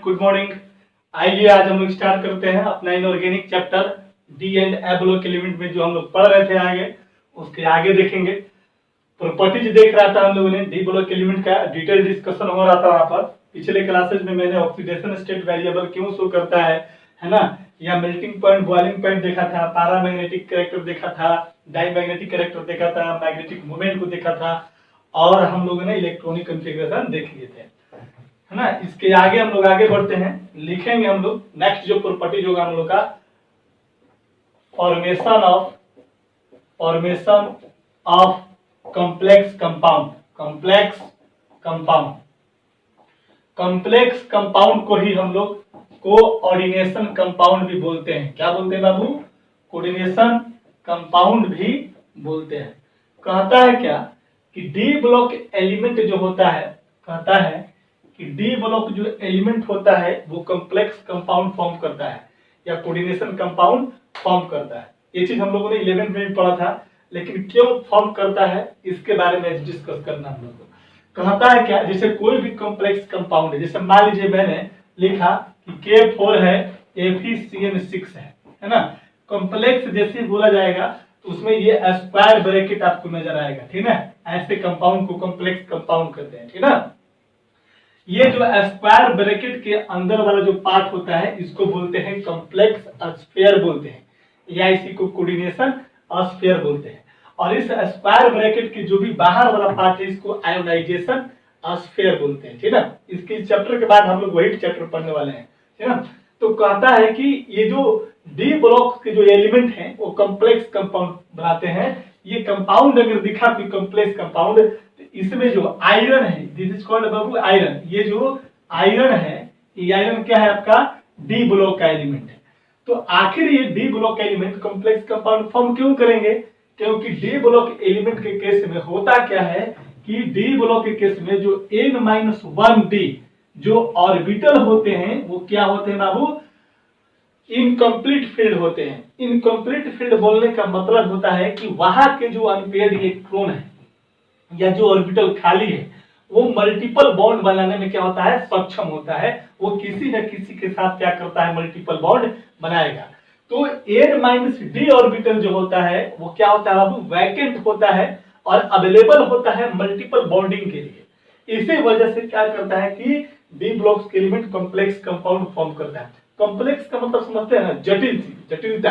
Good morning. आइए आज हम लोग स्टार्ट करते हैं अपना inorganic chapter D and A block element में जो हम लोग पढ़ रहे थे आगे उसके आगे देखेंगे। प्रॉपर्टीज देख रहा था हम लोगों ने, डी ब्लॉक एलिमेंट का डिटेल डिस्कशन हो रहा था वहां पर। पिछले क्लासेज में मैंने ऑक्सीडेशन स्टेट वेरिएबल क्यों शो करता है ना, या मेल्टिंग पॉइंट बॉइलिंग पॉइंट देखा था, पैरामैग्नेटिक कैरेक्टर देखा था, डायमैग्नेटिक कैरेक्टर देखा था, मैग्नेटिक मोमेंट को देखा था और हम लोगों ने इलेक्ट्रॉनिक कॉन्फ़िगरेशन देख लिए थे, है ना। इसके आगे हम लोग आगे बढ़ते हैं, लिखेंगे हम लोग नेक्स्ट जो प्रॉपर्टीज होगा हम लोग का formation of complex compound. Complex compound को ही हम लोग कोऑर्डिनेशन कंपाउंड भी बोलते हैं। क्या बोलते हैं बाबू? कोऑर्डिनेशन कंपाउंड भी बोलते हैं। कहता है क्या कि डी ब्लॉक एलिमेंट जो होता है, कहता है कि डी ब्लॉक जो एलिमेंट होता है वो कॉम्प्लेक्स कंपाउंड फॉर्म करता है या कोऑर्डिनेशन कंपाउंड फॉर्म करता है। ये चीज हम लोगों ने 11th में भी पढ़ा था, लेकिन क्यों फॉर्म करता है इसके बारे में डिस्कस करना हम लोग को। कहता है क्या, जैसे कोई भी कॉम्प्लेक्स कंपाउंड है, जैसे मान लीजिए मैंने लिखा कि K4 है, FeCN6 है ना। कॉम्प्लेक्स जैसे बोला जाएगा तो उसमें ये स्क्वायर ब्रैकेट आपको नजर आएगा, ठीक है। ऐसे कंपाउंड को कॉम्प्लेक्स कंपाउंड कहते हैं, ठीक है। ये जो स्क्वायर ब्रैकेट के अंदर वाला जो पार्ट होता है इसको बोलते हैं कॉम्प्लेक्स स्फीयर बोलते हैं, या इसी को कोऑर्डिनेशन स्फीयर बोलते हैं। और इस स्क्वायर ब्रैकेट के जो भी बाहर वाला पार्ट है इसको आयोनाइजेशन स्फीयर बोलते हैं, ठीक है। इसके चैप्टर के बाद हम लोग वही चैप्टर पढ़ने वाले हैं, ठीक है। तो कहता है कि ये जो डी ब्लॉक के जो एलिमेंट हैं वो कॉम्प्लेक्स कंपाउंड बनाते हैं। ये कंपाउंड अगर दिखा कोई कॉम्प्लेक्स कंपाउंड, तो इसमें जो आयरन है, this is called Babu iron. ये जो आयरन है, ये आयरन क्या है आपका? डी ब्लॉक का एलिमेंट है। तो आखिर ये D block element complex compound form क्यों करेंगे? क्योंकि डी ब्लॉक एलिमेंट के केस में होता क्या है कि डी ब्लॉक के केस में जो n-1d जो ऑर्बिटल होते हैं वो क्या होते हैं बाबू? इनकम्प्लीट फील्ड होते हैं। इनकम्प्लीट फील्ड बोलने का मतलब होता है कि वहां के जो अनपेयर्ड इलेक्ट्रॉन है या जो ऑर्बिटल खाली है वो मल्टीपल बॉन्ड बनाने में क्या होता है? सक्षम होता है। वो किसी न किसी के साथ क्या करता है? मल्टीपल बॉन्ड बनाएगा। तो n-d ऑर्बिटल जो होता है वो क्या होता है बाबू? वैकेंट होता है और अवेलेबल होता है मल्टीपल बॉन्डिंग के लिए। इसी वजह से क्या करता है कि डी ब्लॉक्स के एलिमेंट कॉम्प्लेक्स कंपाउंड फॉर्म करता है। कॉम्प्लेक्स का मतलब समझते हैं ना, जटिल चीज, जटिलता।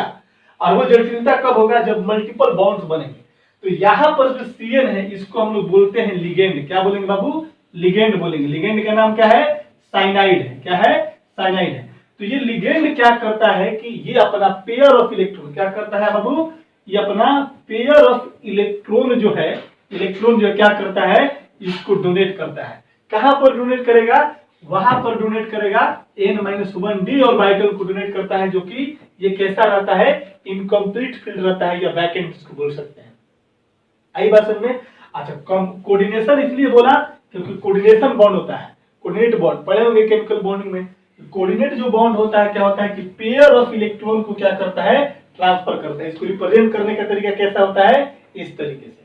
और वो जटिलता कब होगा? जब मल्टीपल बॉन्ड्स बनेंगे। तो यहाँ पर जो CN है इसको हम लोग बोलते हैं लिगेंड। क्या बोलेंगे बाबू? लिगेंड बोलेंगे। लिगेंड का नाम क्या है? साइनाइड है। क्या है? साइनाइड है। तो ये लिगेंड क्या करता है कि ये अपना पेयर ऑफ इलेक्ट्रॉन क्या करता है बाबू? ये अपना पेयर ऑफ इलेक्ट्रॉन जो है, इलेक्ट्रॉन जो क्या करता है? इसको डोनेट करता है। कहां पर डोनेट करेगा? वहां पर डोनेट करेगा n-1d ऑर्बिटल को डोनेट करता है, जो कि ये कैसा रहता है? इनकम्प्लीट फील्ड रहता है या वैकेंट इसको बोल सकते हैं। आई बात समझ में? अच्छा, कोऑर्डिनेशन इसलिए बोला क्योंकि कोऑर्डिनेशन बॉन्ड होता है, कोऑर्डिनेट बॉन्ड पढ़े होंगे केमिकल बॉन्डिंग में। कोऑर्डिनेट जो बॉन्ड होता है क्या होता है कि पेयर ऑफ इलेक्ट्रॉन को क्या करता है? ट्रांसफर करता है। इसको रिप्रेजेंट करने का तरीका कैसा होता है? इस तरीके से,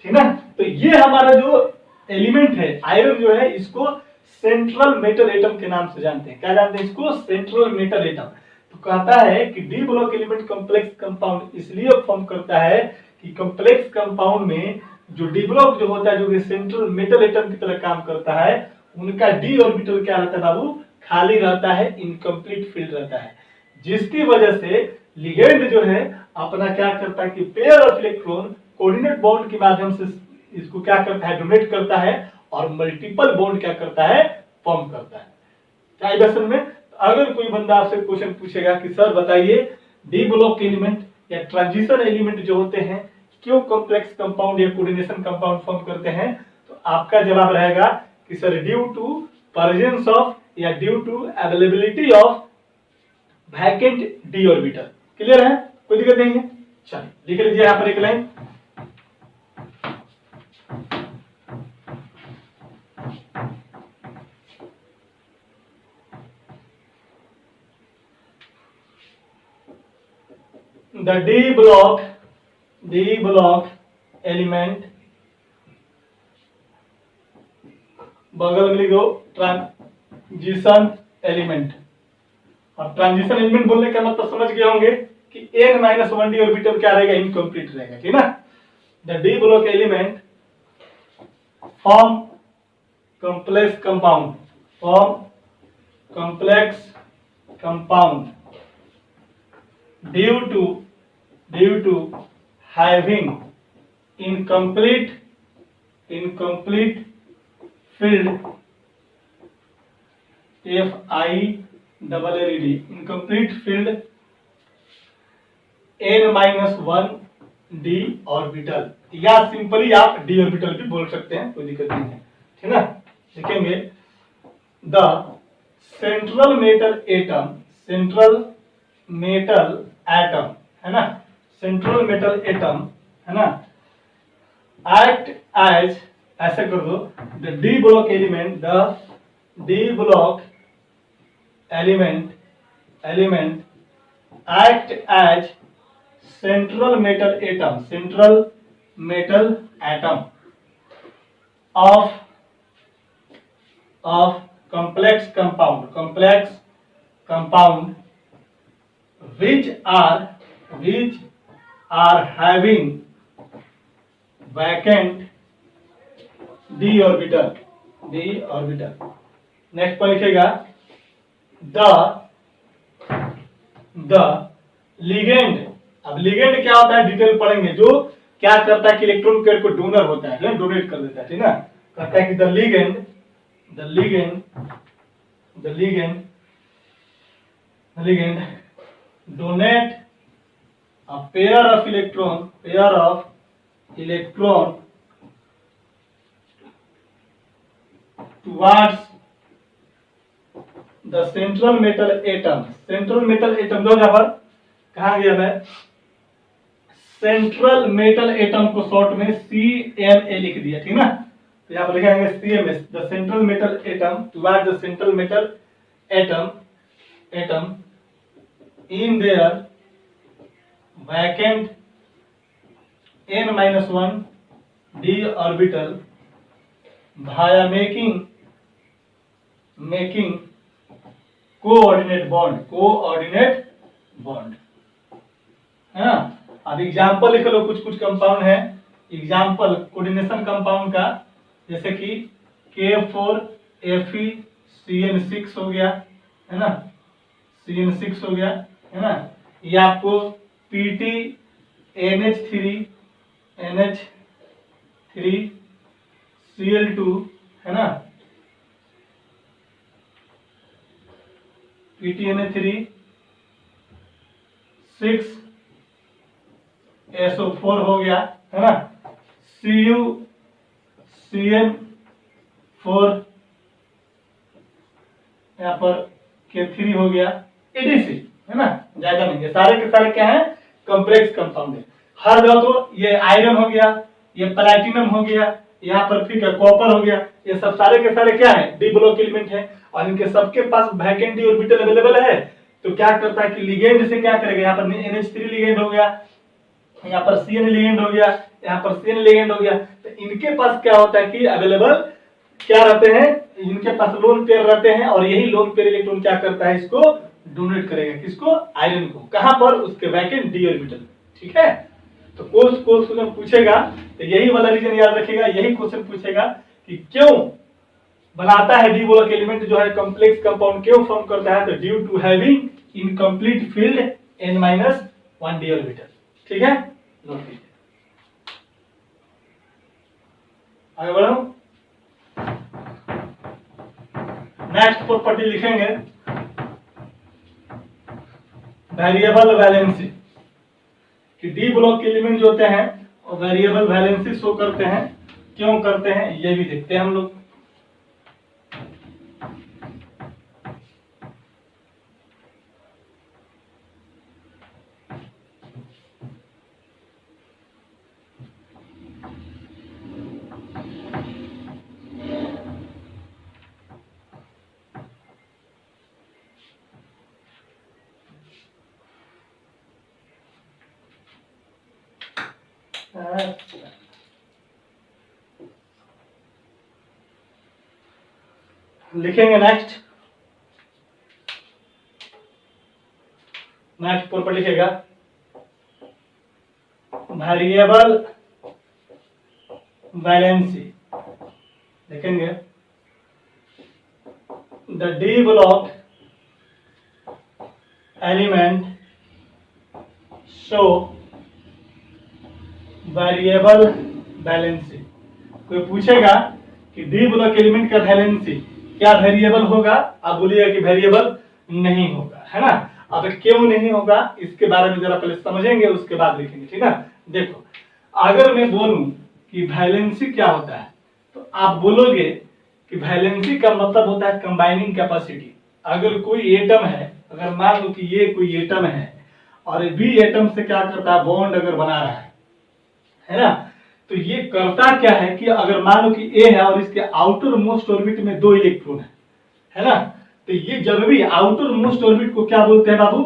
ठीक ना। तो ये हमारा जो एलिमेंट है आयरन जो है इसको सेंट्रल मेटल एटम के नाम से जानते हैं। क्या जानते हैं इसको? Central metal atom. तो कहता है कि d block element complex compound इसलिए फॉर्म करता है कि कॉम्प्लेक्स कंपाउंड में जो डी ब्लॉक जो होता है जो कि सेंट्रल मेटल एटम की तरह काम करता है, उनका डी ऑर्बिटल क्या रहता है बाबू? खाली रहता है, इनकम्प्लीट फील्ड रहता है। जिसकी वजह से लिगेंड जो है अपना क्या करता है कि pair of electron coordinate bond के माध्यम से इसको क्या करता है? डोनेट करता है और मल्टीपल बॉन्ड क्या करता है? फॉर्म करता है। क्या दर्शन में? अगर कोई बंदा आपसे क्वेश्चन पूछेगा कि सर बताइए डी ब्लॉक एलिमेंट या ट्रांजिशन एलिमेंट जो होते हैं क्यों कॉम्प्लेक्स कंपाउंड या कोऑर्डिनेशन कंपाउंड फॉर्म करते हैं, तो आपका जवाब रहेगा कि sir due to presence of या due to availability of vacant D orbital. Clear है? कोई दिक्कत नहीं है? चलिए लिख लीजिए यहां पर एक line. The D block element बगल में लिखो ट्रांजिशन एलिमेंट। अब ट्रांजिशन एलिमेंट बोलने का मतलब समझ गए होंगे कि n-1d ऑर्बिटल क्या रहेगा, इनकम्प्लीट रहेगा, ठीक ना। The d block element form complex compound, form complex compound due to having incomplete filled FILLED incomplete filled n-1 d orbital, या सिंपली आप d ऑर्बिटल भी बोल सकते हैं, कोई दिक्कत नहीं है, ठीक ना। लिखेंगे द सेंट्रल मेटल एटम है ना, सेंट्रल मेटल एटम है ना, एक्ट एज, ऐसे कर दो, the d block element, the d block element act as central metal atom of complex compound which are having vacant d orbital। Next पर लिखेगा the ligand. अब लिगेंड क्या होता है डिटेल पढ़ेंगे, जो क्या करता है कि इलेक्ट्रॉन पेयर को डोनर होता है, डोनेट कर देता है, ठीक ना। कहता है कि the ligand donate a pair of electron towards the central metal atom। दो जगह पर कहा गया है, सेंट्रल मेटल एटम को शॉर्ट में CMA लिख दिया, ठीक ना। तो यहाँ पर लिखेंगे CMS, the central metal atom toward the central metal atom in their vacant n-1 d orbital Bhaya making coordinate bond है ना। अब एग्जाम्पल लिख लो, कुछ कंपाउंड है, एग्जाम्पल कोऑर्डिनेशन कंपाउंड का, जैसे कि K4Fe हो गया है ना, CN6 हो गया है ना, ये आपको PTNH3Cl2 है ना, PTNH3 6SO4 हो गया है ना, CuCN4 यहाँ पर K3 हो गया, EDC है ना, ज्यादा नहीं है, सारे के सारे क्या है, कॉम्प्लेक्स कंपाउंड है। हर जगह तो ये आयरन हो गया, ये प्लैटिनम हो गया, यहाँ पर फिर कॉपर हो गया, ये सब सारे के सारे क्या है, डी ब्लॉक एलिमेंट है, और इनके सबके पास वैकेंट डी ऑर्बिटल अवेलेबल है। तो क्या करता है कि लिगेंड से क्या करेगा, यहाँ पर NH3 लिगेंड हो गया, यहाँ पर CN लिगेंड हो गया, यहाँ पर CN लिगेंड हो गया, तो इनके पास क्या होता है कि अवेलेबल क्या रहते हैं, इनके पास लोन पेयर रहते हैं, और यही लोन पेयर इलेक्ट्रॉन क्या करता है, इसको डोनेट करेगा, किसको, आयरन को, कहां पर, उसके वैकेंट डी ऑर्बिटल, ठीक है। तो क्वेश्चन पूछेगा तो यही वाला रीजन याद रखिएगा, यही क्वेश्चन पूछेगा कि क्यों बनाता है डी ब्लॉक एलिमेंट जो है कॉम्प्लेक्स कंपाउंड, क्यों फॉर्म करता है, तो due to having incomplete field n-1 d orbital, ठीक है। नोट कीजिए, आगे बढ़ो। नेक्स्ट प्रॉपर्टी लिखेंगे वेरिएबल वैलेंसी, कि डी ब्लॉक एलिमेंट जो होते हैं वो वेरिएबल वैलेंसी शो करते हैं, क्यों करते हैं ये भी देखते हैं हम लोग। लिखेंगे नेक्स्ट, नेक्स्ट प्रॉपर्टी लिखेगा वेरिएबल वैलेंसी, देखेंगे the d block element show variable valency. कोई पूछेगा कि डी ब्लॉक एलिमेंट का वैलेंसी क्या वेरिएबल होगा, आप बोलिएगा कि वेरिएबल नहीं होगा, है ना। अब क्यों नहीं होगा इसके बारे में जरा पहले समझेंगे, उसके बाद लिखेंगे, ठीक है। देखो, अगर मैं बोलूं कि वैलेंसी क्या होता है तो आप बोलोगे कि वैलेंसी का मतलब होता है कंबाइनिंग कैपेसिटी। अगर कोई एटम है, अगर मान लो कि ये कोई एटम है और बी एटम से क्या करता है, बॉन्ड अगर बना रहा है ना, तो ये करता क्या है कि अगर मान लो कि ए है और इसके आउटर मोस्ट ऑर्बिट में 2 इलेक्ट्रॉन है ना, तो ये जब भी आउटर मोस्ट ऑर्बिट को क्या बोलते हैं बाबू,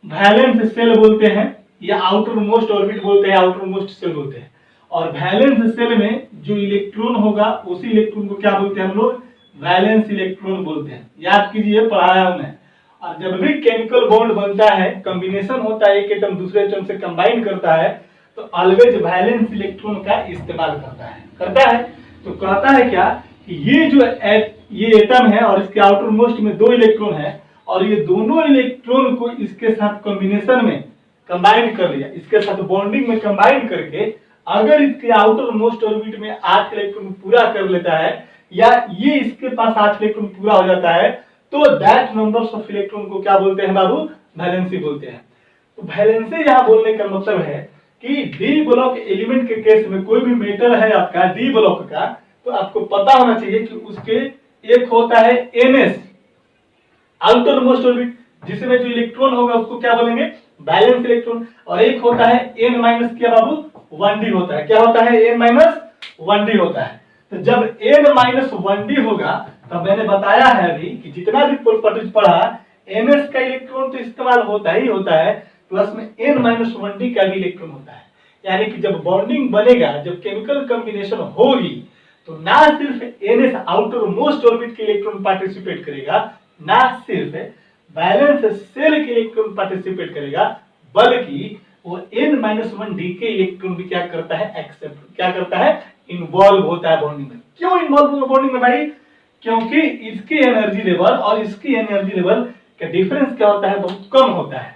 वैलेंस सेल बोलते हैं, या आउटर मोस्ट ऑर्बिट बोलते हैं, आउटर मोस्ट सेल बोलते हैं। और वैलेंस सेल में जो इलेक्ट्रॉन होगा उसी इलेक्ट्रॉन को क्या बोलते हैं हम लोग, वैलेंस इलेक्ट्रॉन बोलते हैं। याद कीजिए, पढ़ाया हूं मैं। और जब भी केमिकल बॉन्ड बनता है, कॉम्बिनेशन होता है, एक एटम दूसरे एटम से कंबाइन करता है, तो ऑलवेज वैलेंस इलेक्ट्रॉन का इस्तेमाल करता है। तो कहता है क्या कि ये एटम है और इसके आउटर मोस्ट में 2 इलेक्ट्रॉन है, और ये दोनों इलेक्ट्रॉन को इसके साथ कॉम्बिनेशन में कंबाइन कर लिया, इसके साथ बॉन्डिंग में कंबाइन करके अगर इसके आउटर मोस्ट ऑर्बिट में 8 इलेक्ट्रॉन पूरा कर लेता है, या ये इसके पास 8 इलेक्ट्रॉन पूरा हो जाता है, तो दैट नंबर्स ऑफ इलेक्ट्रॉन को क्या बोलते हैं बाबू, वैलेंसी बोलते हैं। तो वैलेंसी यहां बोलने का मतलब है कि डी ब्लॉक एलिमेंट के केस में कोई भी मेटल है आपका डी ब्लॉक का, तो आपको पता होना चाहिए कि उसके एक होता है एनएस आउटर मोस्ट ऑर्बिट, जिसमें जो इलेक्ट्रॉन होगा उसको क्या बोलेंगे, बैलेंस इलेक्ट्रॉन, और एक होता है एन माइनस क्या बाबू, 1d होता है। क्या होता है, एन माइनस 1d होता है। तो जब एन माइनस 1d होगा, तब मैंने बताया है अभी कि जितना भी प्रॉपर्टीज पढ़ा, एनएस का इलेक्ट्रॉन तो इस्तेमाल होता ही होता है, प्लस में एन माइनस 1d का भी इलेक्ट्रॉन होता है। यानी कि जब बॉन्डिंग बनेगा, जब केमिकल कॉम्बिनेशन होगी, तो ना सिर्फ एनएस आउटर मोस्ट ऑर्बिट के इलेक्ट्रॉन पार्टिसिपेट करेगा, ना सिर्फ बैलेंस सेल के इलेक्ट्रॉन पार्टिसिपेट करेगा, बल्कि वो n-1d के इलेक्ट्रॉन भी क्या करता है, एक्सेप्ट क्या करता है, इन्वॉल्व होता है बॉन्डिंग में। क्यों इन्वॉल्व होगा बॉन्डिंग में भाई, क्योंकि इसकी एनर्जी लेवल और इसकी एनर्जी लेवल का डिफरेंस क्या होता है, बहुत कम होता है,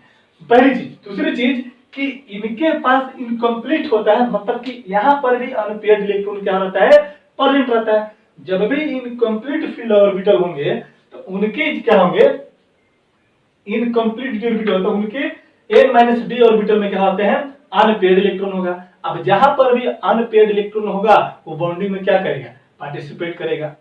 पहली चीज। दूसरी चीज कि इनके पास इनकम्प्लीट होता है, मतलब कि यहाँ पर भी अनपेयर्ड इलेक्ट्रॉन क्या रहता है, प्रेजेंट रहता है। जब भी इनकम्प्लीट फील्ड ऑर्बिटल होंगे तो उनके क्या होंगे, इनकम्प्लीट ऑर्बिटल, तो उनके n-d ऑर्बिटल में क्या होते हैं, अनपेयर्ड इलेक्ट्रॉन होगा। अब जहां पर भी अनपेयर्ड इलेक्ट्रॉन होगा वो बॉन्डिंग में क्या करेगा, पार्टिसिपेट करेगा,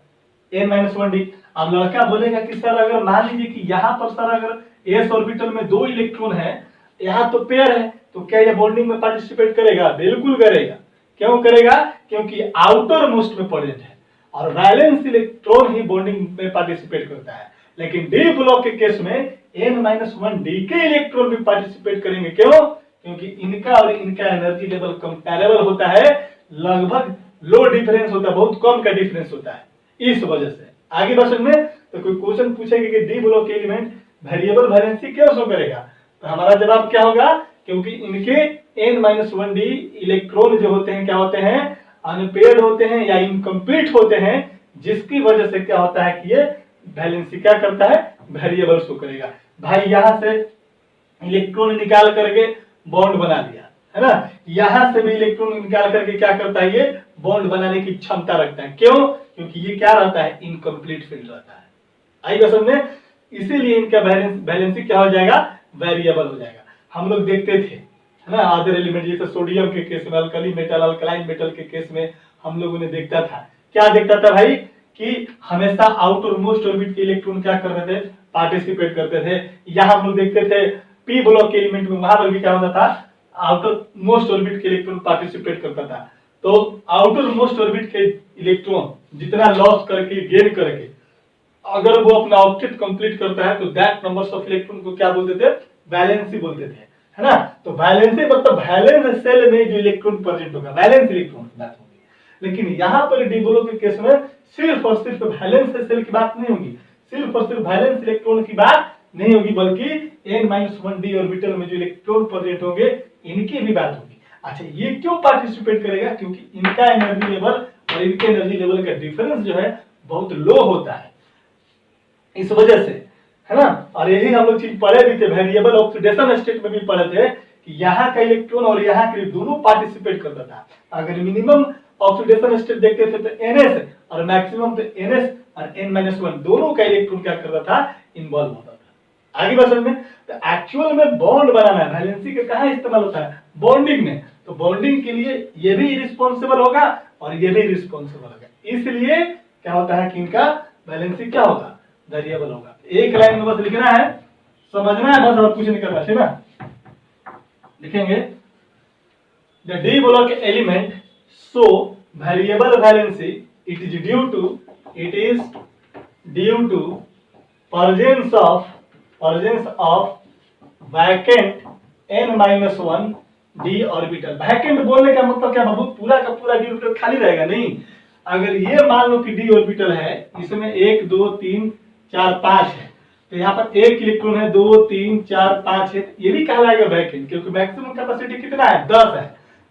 n-1d। अब लड़का बोलेगा कि सर अगर मान लीजिए कि यहाँ पर सर अगर s ऑर्बिटल में 2 इलेक्ट्रॉन है, यहाँ तो पेयर है, तो क्या ये बॉन्डिंग में पार्टिसिपेट करेगा, बिल्कुल करेगा। क्यों करेगा, क्योंकि आउटर मोस्ट में प्रेजेंट है और वैलेंस इलेक्ट्रॉन ही बॉन्डिंग में पार्टिसिपेट करता है। लेकिन डी ब्लॉक के केस में n-1d के इलेक्ट्रॉन भी पार्टिसिपेट करेंगे। क्यों, क्योंकि इनका और इनका एनर्जी लेवल कंपैरेबल होता है, लगभग लो डिफरेंस होता है, बहुत कम का डिफरेंस होता है। इस वजह से आगे बढ़ सकते हैं। तो कोई क्वेश्चन पूछेगा कि डी ब्लॉक के एलिमेंट वेरिएबल वैलेंसी क्यों शो करेगा, तो हमारा जवाब क्या होगा, क्योंकि इनके n-1d इलेक्ट्रॉन जो होते हैं क्या होते हैं, अनपेयर्ड होते हैं या इनकम्प्लीट होते हैं, जिसकी वजह से क्या होता है कि ये वैलेंसी क्या करता है, वेरिएबल शो करेगा। भाई यहां से इलेक्ट्रॉन निकाल करके बॉन्ड बना लिया, है ना, यहां से भी इलेक्ट्रॉन निकाल करके क्या करता है, ये बॉन्ड बनाने की क्षमता रखता है। क्यों, क्योंकि ये क्या रहता है, इनकम्प्लीट फील्ड रहता है। आइए समझ में, इसीलिए इनका वैलेंसी क्या हो जाएगा, वेरिएबल हो जाएगा। हम लोग देखते थे, है ना, अदर एलिमेंट जैसे सोडियम के केस में, अल्कली मेटल, अल्कलाइन मेटल के केस में हम लोगों ने देखता था, क्या देखता था भाई, कि हमेशा आउटर मोस्ट ऑर्बिट के इलेक्ट्रॉन क्या करते थे, पार्टिसिपेट करते थे। यहां हम लोग देखते थे पी ब्लॉक के एलिमेंट में, वहां पर भी क्या होता था, आउटर मोस्ट ऑर्बिट के इलेक्ट्रॉन पार्टिसिपेट करता था। तो आउटर मोस्ट ऑर्बिट के इलेक्ट्रॉन जितना लॉस करके गेन करके अगर वो अपना ऑब्जेक्ट कंप्लीट करता है, तो दैट नंबर्स ऑफ इलेक्ट्रॉन को क्या बोलते थे, वैलेंसी बोलते थे, है ना। तो वैलेंसी मतलब वैलेंस सेल में जो इलेक्ट्रॉन प्रेजेंट होगा, वैलेंस इलेक्ट्रॉन की बात होगी। लेकिन यहाँ पर डी ब्लॉक के केस में सिर्फ और सिर्फ वैलेंस सेल की बात नहीं होगी, सिर्फ और सिर्फ वैलेंस इलेक्ट्रॉन की बात नहीं होगी, बल्कि n-1 d ऑर्बिटल में जो इलेक्ट्रॉन प्रेजेंट होंगे इनकी भी बात होगी। अच्छा, ये क्यों पार्टिसिपेट करेगा? क्योंकि इनका एनर्जी लेवल और इनके एनर्जी लेवल का डिफरेंस जो है बहुत लो होता है, इस वजह से, है ना। और यही हम लोग चीज पढ़े भी थे, वेरिएबल ऑक्सीडेशन स्टेट में भी पढ़े थे कि यहाँ का इलेक्ट्रॉन और यहाँ के दोनों पार्टिसिपेट करता था। अगर मिनिमम ऑक्सीडेशन स्टेट देखते थे तो NS और मैक्सिमम तो NS और n-1 दोनों का इलेक्ट्रॉन क्या करता था, इन्वॉल्व होता था। आगे बात समझ में, तो एक्चुअल में बॉन्ड बनाना है, वैलेंसी का कहाँ इस्तेमाल होता है, बॉन्डिंग में। तो बॉन्डिंग के लिए ये भी रिस्पॉन्सिबल होगा और ये भी रिस्पॉन्सिबल होगा, इसलिए क्या होता है कि इनका वैलेंसी क्या होगा, वेरिएबल होगा। एक लाइन में बस लिखना है, समझना है बस, और कुछ नहीं करना, ठीक ना। लिखेंगे the d block element show variable valency, it is due to presence of vacant n-1 d orbital. Vacant बोलने का मतलब क्या बाबू, पूरा का पूरा d ऑर्बिटल खाली रहेगा नहीं। अगर ये मान लो कि d ऑर्बिटल है, इसमें 1 2 3 4 5 है, तो यहाँ पर एक इलेक्ट्रॉन है, 2 3 4 5 है, ये भी कहलाएगा वैकेंट, क्योंकि मैक्सिमम कैपेसिटी कितना है, 10 है।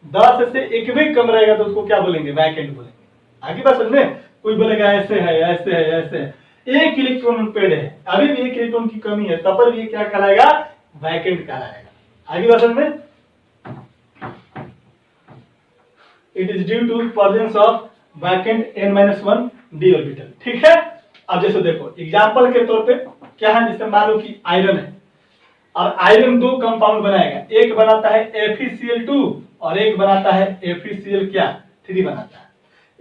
10 से एक भी कम रहेगा तो उसको क्या बोलेंगे, वैकेंट बोलेंगे। आगे बात समझ में, कोई बोलेगा ऐसे है ऐसे है ऐसे है, एक इलेक्ट्रॉन पेड़ है, अभी भी एक इलेक्ट्रॉन की कमी है, तब पर भी क्या कहलाएगा, वैकेंट कहलाएगा। आगे बात समझ में, it is due to presence of vacant n-1 d orbital, ठीक है। अब जैसे देखो एग्जांपल के तौर पे क्या है, जैसे मान लो कि आयरन है और आयरन दो कंपाउंड बनाएगा, एक बनाता है FeCl2 और एक बनाता है FeCl क्या 3 बनाता है।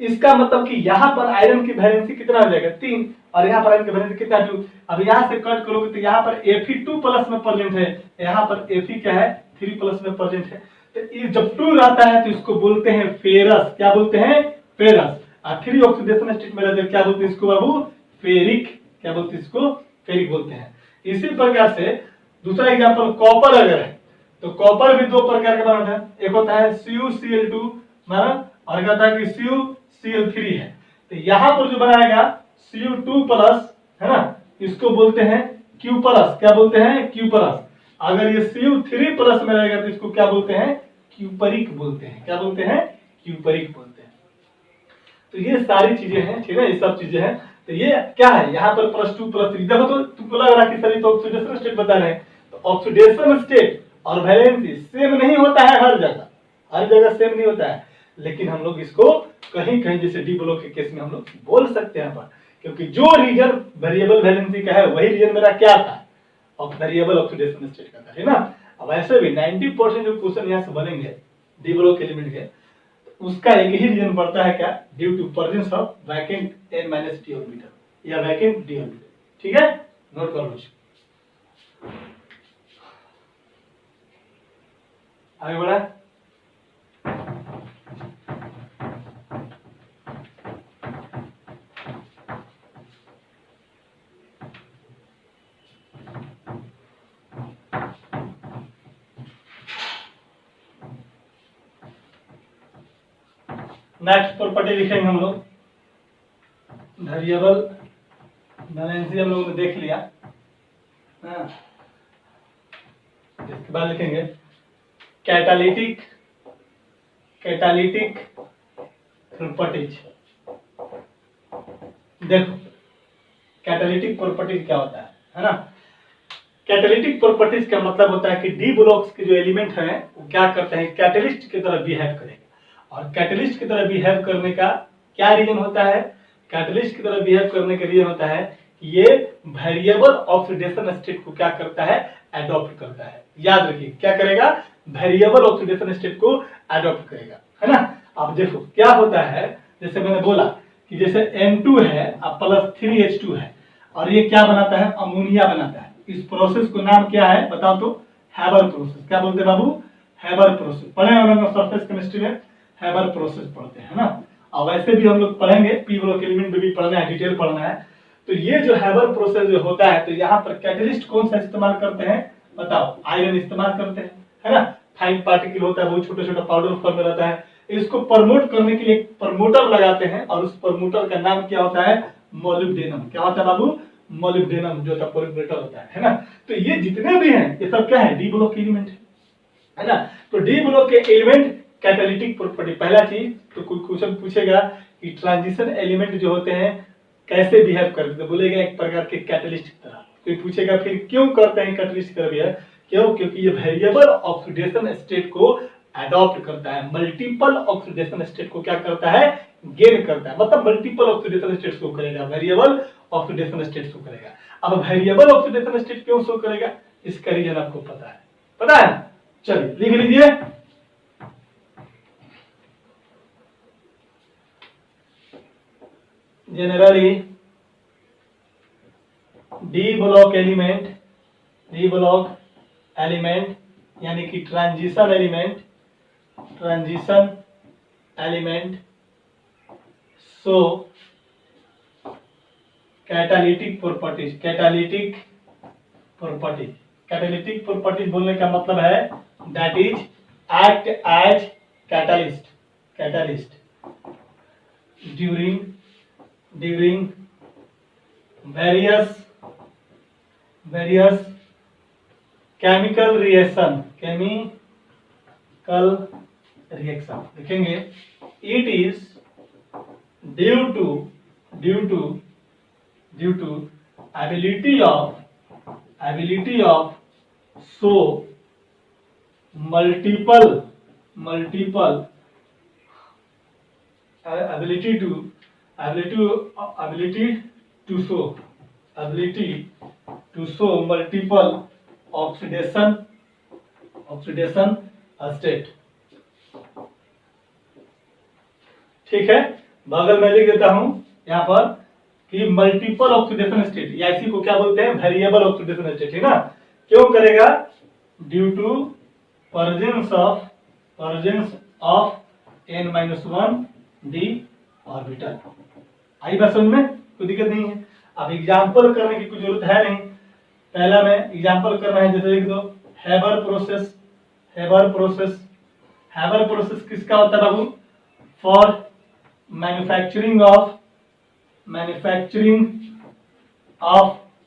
इसका मतलब कि यहाँ पर आयरन की वैलेंसी कितना हो जाएगा, 3, और यहाँ पर आयरन की वैलेंसी कितना, 2। अब यहाँ से कट करोगे तो यहाँ पर Fe2 प्लस में प्रेजेंट है, यहाँ पर Fe क्या है, 3 प्लस में प्रेजेंट है। तो जब 2 रहता है तो इसको बोलते हैं फेरस, क्या बोलते हैं, फेरस। और 3 ऑक्सीडेशन स्टेट में रहते हैं, क्या बोलते हैं इसको बाबू, फेरिक, क्या बोलते हैं इसको, फेरिक बोलते हैं। इसी प्रकार से दूसरा एग्जांपल कॉपर अगर है, तो कॉपर भी दो प्रकार का बनता है, एक होता है CuCl2 माना, और कहता है कि CuCl3 है। तो यहाँ पर जो बनाएगा Cu2 प्लस, है ना, इसको बोलते हैं Q प्लस, क्या बोलते हैं, Q प्लस। अगर ये Cu3 प्लस में रहेगा तो इसको क्या बोलते हैं, क्यूपरिक बोलते हैं, क्या बोलते हैं, क्यूपरिक बोलते हैं। तो ये सारी चीजें हैं, ठीक है, ये सब चीजें हैं। तो ये क्या है, यहाँ पर +2 +3, देखो तो तुमको लग रहा है कि सभी तो ऑक्सीडेशन स्टेट बता रहे हैं, तो ऑक्सीडेशन स्टेट और वैलेंसी सेम नहीं होता है, हर जगह सेम नहीं होता है, लेकिन हम लोग इसको कहीं कहीं जैसे डी ब्लॉक के केस में हम लोग बोल सकते हैं पर, क्योंकि जो रीजन वेरिएबल वैलेंसी का है वही रीजन मेरा क्या था, वेरिएबल ऑक्सीडेशन स्टेट का था, है ना। अब ऐसे भी 90% जो क्वेश्चन यहाँ से बनेंगे डी ब्लॉक एलिमेंट के, उसका एक ही रीजन पड़ता है क्या, due to presence of vacant n-d orbital या वैकेंट d ऑर्बिटल, ठीक है, नोट कर लो। आगे बढ़ा, नेक्स्ट प्रॉपर्टी लिखेंगे हम लोग, वेरिएबल वैलेंसी हम लोगों ने देख लिया, इसके बाद लिखेंगे कैटालिटिक प्रॉपर्टीज। देखो कैटालिटिक प्रॉपर्टीज क्या होता है ना। कैटालिटिक प्रॉपर्टीज का मतलब होता है कि डी ब्लॉक्स के जो एलिमेंट हैं वो क्या करते हैं, कैटलिस्ट की तरह बिहेव करेंगे। और कैटलिस्ट की तरह बिहेव करने का क्या रीजन होता है, कैटलिस्ट की तरह बिहेव करने का रीजन होता है कि ये वेरिएबल ऑक्सीडेशन स्टेट को क्या करता है, एडॉप्ट करता है। याद रखिए क्या करेगा, वेरिएबल ऑक्सीडेशन स्टेट को एडॉप्ट करेगा, है ना। अब देखो क्या होता है, जैसे मैंने बोला कि जैसे N2 है अब +3H2 है और ये क्या बनाता है, अमोनिया बनाता है। इस प्रोसेस को नाम क्या है बताओ तो, हैबर प्रोसेस। क्या बोलते हैं बाबू, हैबर प्रोसेस। पढ़े हम लोग सरफेस केमिस्ट्री में हैबर प्रोसेस पढ़ते हैं ना। और वैसे भी हम लोग पढ़ेंगे, पी ब्लॉक एलिमेंट में भी पढ़ना है, डिटेल पढ़ना है। तो ये जो हैबर प्रोसेस जो होता है, तो यहाँ पर कैटलिस्ट कौन सा इस्तेमाल करते हैं बताओ, आयरन इस्तेमाल करते हैं, है ना। फाइन पार्टिकल होता है, वो छोटा छोटा पाउडर फॉर्म में रहता है। इसको प्रमोट करने के लिए प्रमोटर लगाते हैं और उस प्रमोटर का नाम क्या होता है, मोलिब्डेनम। क्या होता है बाबू, मोलिब्डेनम जो मेटल होता है ना। तो ये जितने भी हैं ये सब क्या है, डी ब्लॉक एलिमेंट है ना। तो डी ब्लॉक के एलिमेंट कैटालिटिक प्रॉपर्टी, पहला चीज तो कोई क्वेश्चन पूछेगा कि ट्रांजिशन एलिमेंट जो होते हैं कैसे बिहेव करते हैं, तो बोलेगा एक प्रकार के कैटलिस्ट की तरह। कोई पूछेगा फिर क्यों करते हैं कैटलिस्ट की तरह बिहेव, क्यों, क्योंकि ये वेरिएबल ऑक्सीडेशन स्टेट को अडॉप्ट करता है, मल्टीपल ऑक्सीडेशन स्टेट को क्या करता है, गेन करता है, मतलब मल्टीपल ऑक्सीडेशन स्टेट शो करेगा, वेरिएबल ऑक्सीडेशन स्टेट शो करेगा। अब वेरिएबल ऑक्सीडेशन स्टेट क्यों शो करेगा, इसका रीजन आपको पता है, चलिए लिख लीजिए। जनरली डी ब्लॉक एलिमेंट यानी कि transition element so catalytic properties बोलने का मतलब है that is act as catalyst during various chemical reaction लिखेंगे। it is due to ability of show multiple ability to show multiple oxidation state। ठीक है, बगल में लिख देता हूं यहां पर कि मल्टीपल ऑक्सीडेशन स्टेट, या इसी को क्या बोलते हैं, वेरिएबल ऑक्सीडेशन स्टेट, है ना। क्यों करेगा, due to presence of n-1 d orbital. आई बात समझ में, कोई दिक्कत नहीं है। अब एग्जांपल करने की कोई जरूरत है नहीं, पहला में एग्जांपल करना है, जैसे लिख दो हैबर प्रोसेस किसका होता है बाबू, फॉर मैन्युफैक्चरिंग ऑफ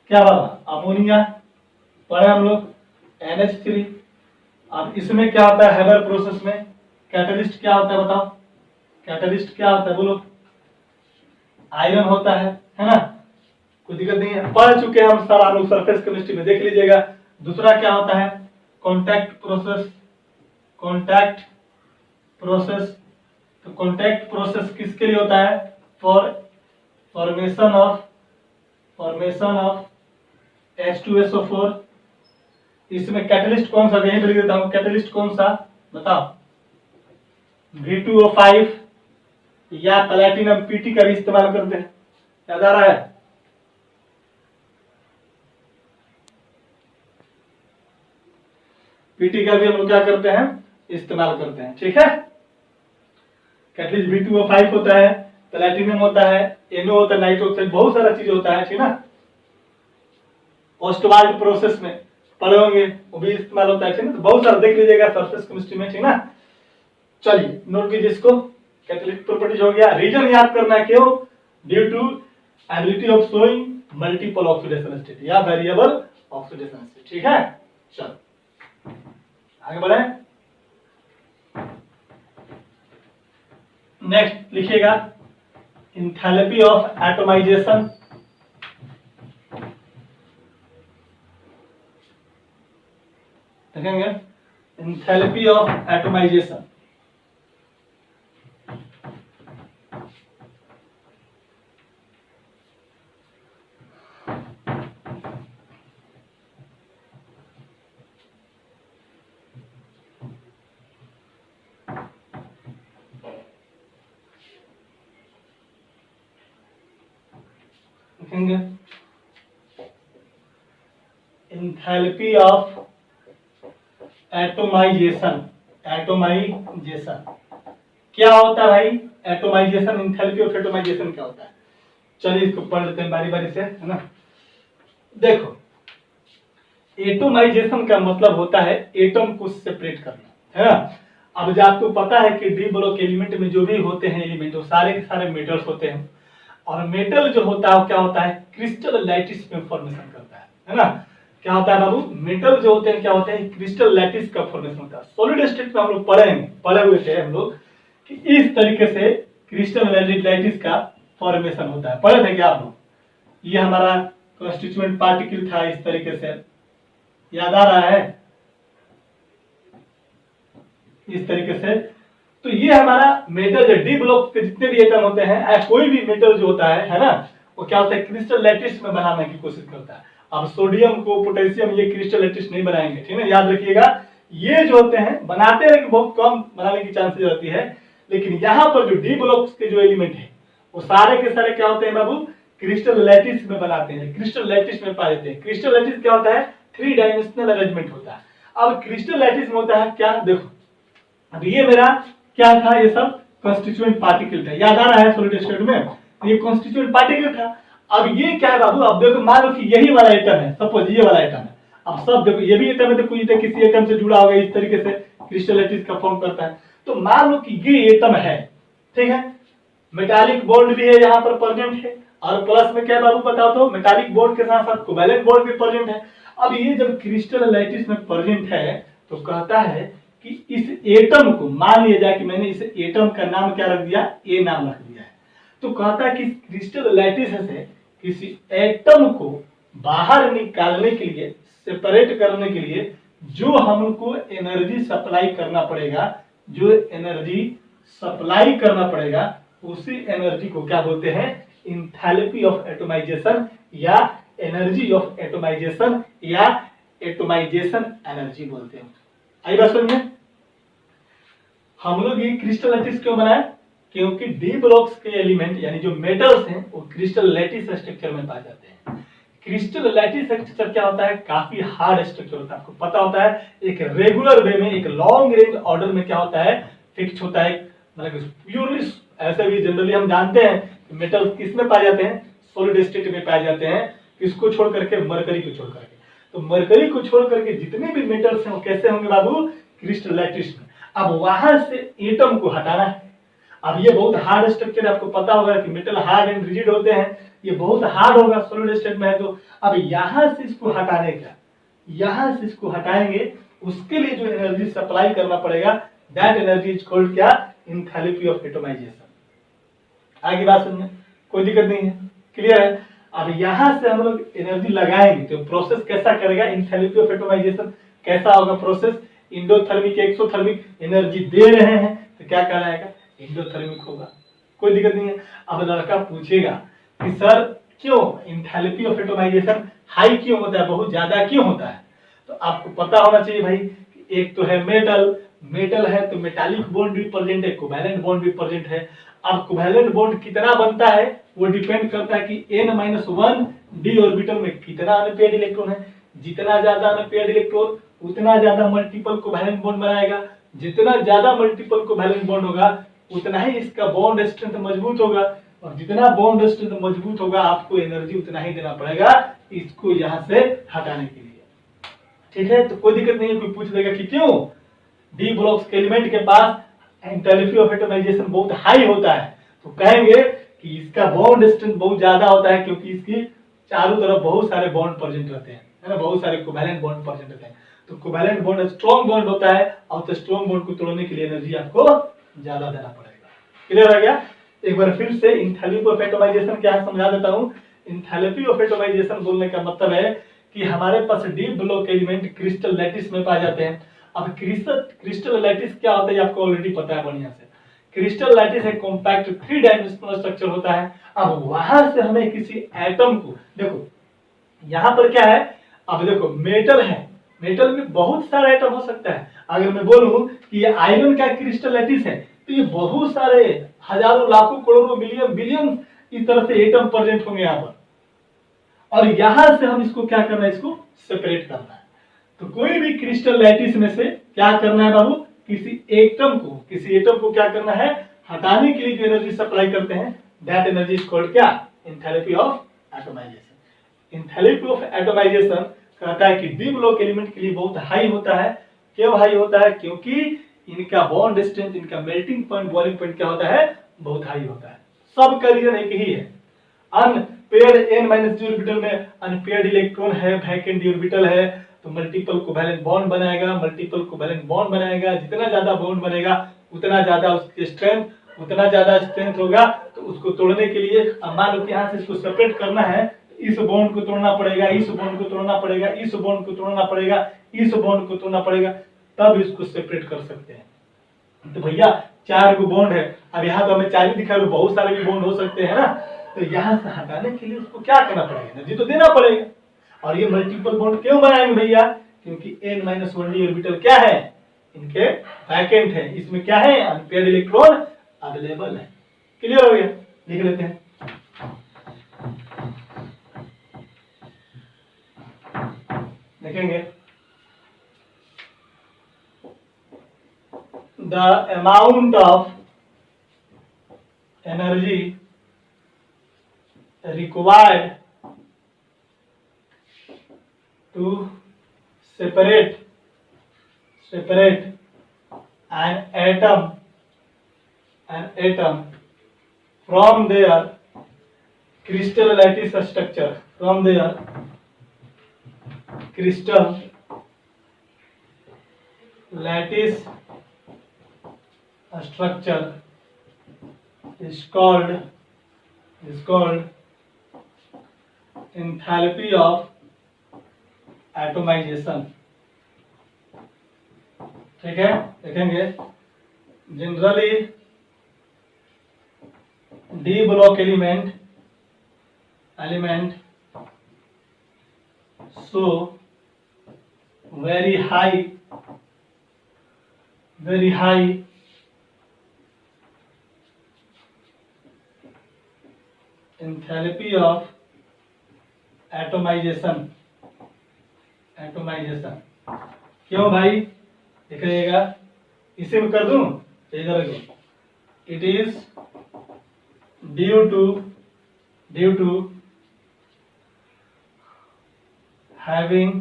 क्या बाबा, अमोनिया, पढ़े हम लोग NH3। अब इसमें क्या होता है, हैबर प्रोसेस में कैटलिस्ट क्या होता है, बताओ कैटलिस्ट क्या होता है, बोलो, आयरन होता है ना, कोई दिक्कत नहीं है, पढ़ चुके हैं हम सारा लोग, सरफेस केमिस्ट्री में देख लीजिएगा। दूसरा क्या होता है, कॉन्टैक्ट प्रोसेस किसके लिए होता है, फॉर फॉर्मेशन ऑफ H2SO4। इसमें कैटलिस्ट कौन सा, यहीं पे लिख देता हूं, कैटलिस्ट कौन सा बताओ, V2O5 या प्लैटिनम PT का भी इस्तेमाल करते हैं, याद आ रहा है। PT का भी हम लोग क्या करते हैं, इस्तेमाल करते हैं, ठीक है। कैटलिस्ट V2O5 होता है, प्लैटिनम होता है, NO होता है, नाइट्रोक्साइड, बहुत सारा चीज होता है, ठीक ना। ओस्टवाल्ड प्रोसेस में पढ़े होंगे, वो भी इस्तेमाल होता है, ठीक ना। तो बहुत सारा देख लीजिएगा सरफेस केमिस्ट्री में, ठीक ना। चलिए नोट कीजिए इसको, कैटलिस्ट प्रॉपर्टीज हो गया। रीजन याद करना है, क्यों, due to ability of showing multiple oxidation state या वेरिएबल ऑक्सीडेशन स्टेट, ठीक है। चलो आगे बढ़े, नेक्स्ट लिखिएगा इंथैल्पी ऑफ एटोमाइजेशन। देखेंगे इंथैल्पी ऑफ एटोमाइजेशन, लिखेंगे इंथैल्पी ऑफ एटोमाइजेशन क्या होता है भाई, एटोमाइजेशन, इंथैल्पी ऑफ एटोमाइजेशन क्या होता है। चलिए इसको पढ़ लेते हैं बारी बारी से, है ना। देखो एटोमाइजेशन का मतलब होता है एटम को सेपरेट करना, है ना। अब जब आपको पता है कि डी ब्लॉक एलिमेंट में जो भी होते हैं एलिमेंट, वो सारे के सारे मेटल्स होते हैं। और मेटल जो होता है वो क्या होता है, क्रिस्टल लैटिस में फॉर्मेशन करता है ना। क्या होता है बाबू, मेटल जो होते हैं क्या होते हैं, क्रिस्टल लैटिस का फॉर्मेशन होता है। सॉलिड स्टेट में हम लोग पढ़े हुए थे हम लोग कि इस तरीके से क्रिस्टल लैटिस का फॉर्मेशन होता है, पढ़े थे क्या आप लोग। ये हमारा कॉन्स्टिट्यूएंट पार्टिकल था, इस तरीके से याद आ रहा है, इस तरीके से। तो ये हमारा मेटल जो डी ब्लॉक के जितने भी एटम होते हैं, कोई भी मेटल जो होता है ना, वो क्या होता है, क्रिस्टल लैटिस में बनाने की कोशिश करता है। अब सोडियम को, पोटेशियम, ये क्रिस्टल लैटिस नहीं बनाएंगे, ठीक है, याद रखिएगा। ये जो होते हैं बनाते हैं लेकिन बहुत कम बनाने की चांसेस रहती है। लेकिन यहाँ पर जो डी ब्लॉक के जो एलिमेंट है वो सारे के सारे क्या होते हैं बाबू, क्रिस्टल लैटिस में बनाते हैं, क्रिस्टल लैटिस में पाए जाते हैं। क्रिस्टल लैटिस क्या होता है, 3 डायमेंशनल अरेंजमेंट होता है। अब क्रिस्टल लैटिस में होता है क्या, देखो अब ये मेरा क्या था, ये सब कॉन्स्टिट्यूएंट पार्टिकल था, याद आ रहा है सॉलिड स्टेट में, ये कॉन्स्टिट्यूएंट पार्टिकल था। अब ये क्या है बाबू, अब देखो मान लो कि यही वाला एटम है, सपोज ये वाला एटम है। अब सब देखो ये भी एटम है तो कुछ किसी एटम से जुड़ा होगा, इस तरीके से क्रिस्टल लैटिस का फॉर्म करता है। तो मान लो कि ये एटम है, ठीक है, मेटालिक बॉन्ड भी है यहाँ पर प्रेजेंट है, और प्लस में क्या बाबू बताओ तो मेटालिक बॉन्ड के साथ साथ कोवैलेंट बॉन्ड भी प्रेजेंट है। अब ये जब क्रिस्टल लैटिस में प्रेजेंट है तो कहता है कि इस एटम को, मान लिया जाए कि मैंने इस एटम का नाम क्या रख दिया, ए नाम रख दिया है, तो कहता है कि क्रिस्टल लैटिस से किसी एटम को बाहर निकालने के लिए, सेपरेट करने के लिए जो हमको एनर्जी सप्लाई करना पड़ेगा, जो एनर्जी सप्लाई करना पड़ेगा, उसी एनर्जी को क्या बोलते हैं, इंथैल्पी ऑफ एटमाइजेशन या एनर्जी ऑफ एटमाइजेशन या एटमाइजेशन एनर्जी बोलते हैं। आई बात समझ में। हम लोग ये क्रिस्टल लैटिस क्यों बनाए, क्योंकि डी ब्लॉक्स के एलिमेंट यानी जो मेटल्स हैं वो क्रिस्टल लैटिस स्ट्रक्चर में पाए जाते हैं। क्रिस्टल लैटिस स्ट्रक्चर क्या होता है, काफी हार्ड स्ट्रक्चर होता है, आपको पता होता है। एक रेगुलर वे में, एक लॉन्ग रेंज ऑर्डर में क्या होता है, फिक्स होता है, मतलब प्योरली ऐसे भी जनरली हम जानते हैं मेटल किस में पाए जाते हैं, सॉलिड स्टेट में पाए जाते हैं, किसको छोड़ करके, मरकरी को छोड़ करके। तो मरकरी को छोड़ करके जितने भी मेटल्स हैं वो कैसे होंगे बाबू, क्रिस्टल लैटिस में। अब वहां से एटम को हटाना है। अब ये बहुत हार्ड स्ट्रक्चर है, आपको पता होगा कि मेटल हार्ड एंड रिजिड होते हैं, ये बहुत हार्ड होगा सॉलिड स्टेट में है। तो अब यहां से इसको हटाने का, यहां से इसको हटाएंगे, उसके लिए जो एनर्जी सप्लाई करना पड़ेगा, दैट एनर्जी इज कॉल्ड क्या, इंथैल्पी ऑफ एटमाइजेशन। आगे बात समझे, कोई दिक्कत नहीं है, क्लियर है। अब यहां से हम लोग एनर्जी लगाएंगे तो प्रोसेस कैसा करेगा, इंथैल्पी ऑफ एटमाइजेशन कैसा होगा प्रोसेस, इंडोथर्मिक एक्सोथर्मिक एनर्जी दे रहे हैं तो क्या कहलाएगा, इंडोथर्मिक होगा, कोई दिक्कत नहीं है। अब लड़का पूछेगा कि सर क्यों इंथैल्पी ऑफ एटमाइजेशन हाई क्यों होता है, बहुत ज्यादा क्यों होता है। तो आपको पता होना चाहिए भाई कि एक तो है मेटल, मेटल है तो मेटालिक बॉन्ड भी प्रेजेंट है, कोवैलेंट बॉन्ड भी प्रेजेंट है। अब कोवैलेंट बॉन्ड कितना बनता है वो डिपेंड करता है कि n-1 d ऑर्बिटल में कितना अनपेयर्ड इलेक्ट्रॉन है। जितना ज्यादा अनपेयर्ड इलेक्ट्रॉन उतना ज्यादा मल्टीपल कोवैलेंट बॉन्ड बनाएगा, जितना ज्यादा मल्टीपल कोवैलेंट बॉन्ड होगा उतना ही इसका बॉन्ड स्ट्रेंथ मजबूत होगा, और जितना बॉन्ड स्ट्रेंथ मजबूत होगा आपको एनर्जी उतना ही देना पड़ेगा इसको यहां से हटाने के लिए, ठीक है। तो कोई दिक्कत नहीं है, कोई पूछ लेगा कि क्यों डी ब्लॉक्स के एलिमेंट के पास एंथैल्पी ऑफ एटमाइजेशन बहुत हाई होता है, तो कहेंगे कि इसका बॉन्ड स्ट्रेंथ बहुत ज्यादा होता है क्योंकि इसकी चारों तरफ बहुत सारे बॉन्ड प्रेजेंट रहते हैं, है ना, बहुत सारे कोवैलेंट बॉन्ड प्रेजेंट रहते हैं। तो कोवैलेंट बॉन्ड स्ट्रॉन्ग बॉन्ड होता है और तो स्ट्रॉन्ग बॉन्ड को तोड़ने के लिए एनर्जी आपको ज्यादा देना पड़ेगा। क्लियर हो गया। एक बार फिर से इंथैल्पी ऑफ एटमाइजेशन क्या है समझा देता हूं। इंथैल्पी ऑफ एटमाइजेशन बोलने का मतलब है कि हमारे पास d block element crystal lattice में पाए जाते हैं। अब क्रिस्टल लैटिस क्या होता है आपको ऑलरेडी पता है बढ़िया से। क्रिस्टल लैटिस एक कॉम्पैक्ट 3 डायमेंशनल स्ट्रक्चर होता है। अब वहां से हमें किसी एटम को, देखो यहां पर क्या है, अब देखो मेटल है, मेटल में बहुत सारे एटम हो सकता है। अगर मैं बोलूं कि ये आयरन का क्रिस्टल लैटिस है तो ये बहुत सारे हजारों लाखों करोड़ों मिलियन बिलियन इस तरह से एटम प्रेजेंट होंगे यहाँ पर, और यहां से हम इसको क्या करना है, इसको सेपरेट करना है। तो कोई भी क्रिस्टल लैटिस में से क्या करना है बाबू, किसी एटम को क्या करना है, हटाने के लिए जो एनर्जी सप्लाई करते हैं दैट एनर्जी इज कॉल्ड क्या, enthalpy of atomisation. Enthalpy of atomisation कहता है कि डी ब्लॉक एलिमेंट के लिए बहुत हाई होता है। क्यों हाई होता है, क्योंकि इनका बॉन्ड स्ट्रेंथ, इनका मेल्टिंग पॉइंट, बॉइलिंग पॉइंट क्या होता है, बहुत हाई होता है। सबका रीजन एक ही है, unpaired n minus d orbital में अनपेयर्ड इलेक्ट्रॉन है, वैकेंट d ऑर्बिटल है, तो मल्टीपल कोवैलेंट बॉन्ड बनाएगा। मल्टीपल कोवैलेंट बॉन्ड बनाएगा, जितना ज्यादा बॉन्ड बनेगा उतना ज्यादा उसकी स्ट्रेंथ, उतना ज्यादा स्ट्रेंथ होगा। तो उसको तोड़ने के लिए, अब मान लो कि यहाँ से इसको सेपरेट करना है, इस बॉन्ड को तोड़ना पड़ेगा, इस बॉन्ड को तोड़ना पड़ेगा, इस बॉन्ड को तोड़ना पड़ेगा, इस बॉन्ड को तोड़ना पड़ेगा, तब इसको सेपरेट कर सकते हैं। तो भैया 4 गो बॉन्ड है, अब यहाँ तो हमें 4 ही दिखा, बहुत सारे भी बॉन्ड हो सकते हैं ना। तो यहाँ से हटाने के लिए उसको क्या करना पड़ेगा, एनर्जी तो देना पड़ेगा। और ये मल्टीपल बॉन्ड क्यों बनाएंगे भैया, क्योंकि n-1d ऑर्बिटल क्या है, इनके वैकेंट है, इसमें क्या है, अनपेयर्ड इलेक्ट्रॉन अवेलेबल है। क्लियर हो गया, लिख लेते हैं। देखेंगे the amount of energy required to separate an atom from their crystal lattice structure, from their crystal lattice structure is called enthalpy of atomization। ठीक है, देखेंगे generally D block element so very high enthalpy of atomization। क्यों भाई, दिखाइएगा, इसे मैं कर दूं, इधर it is due to having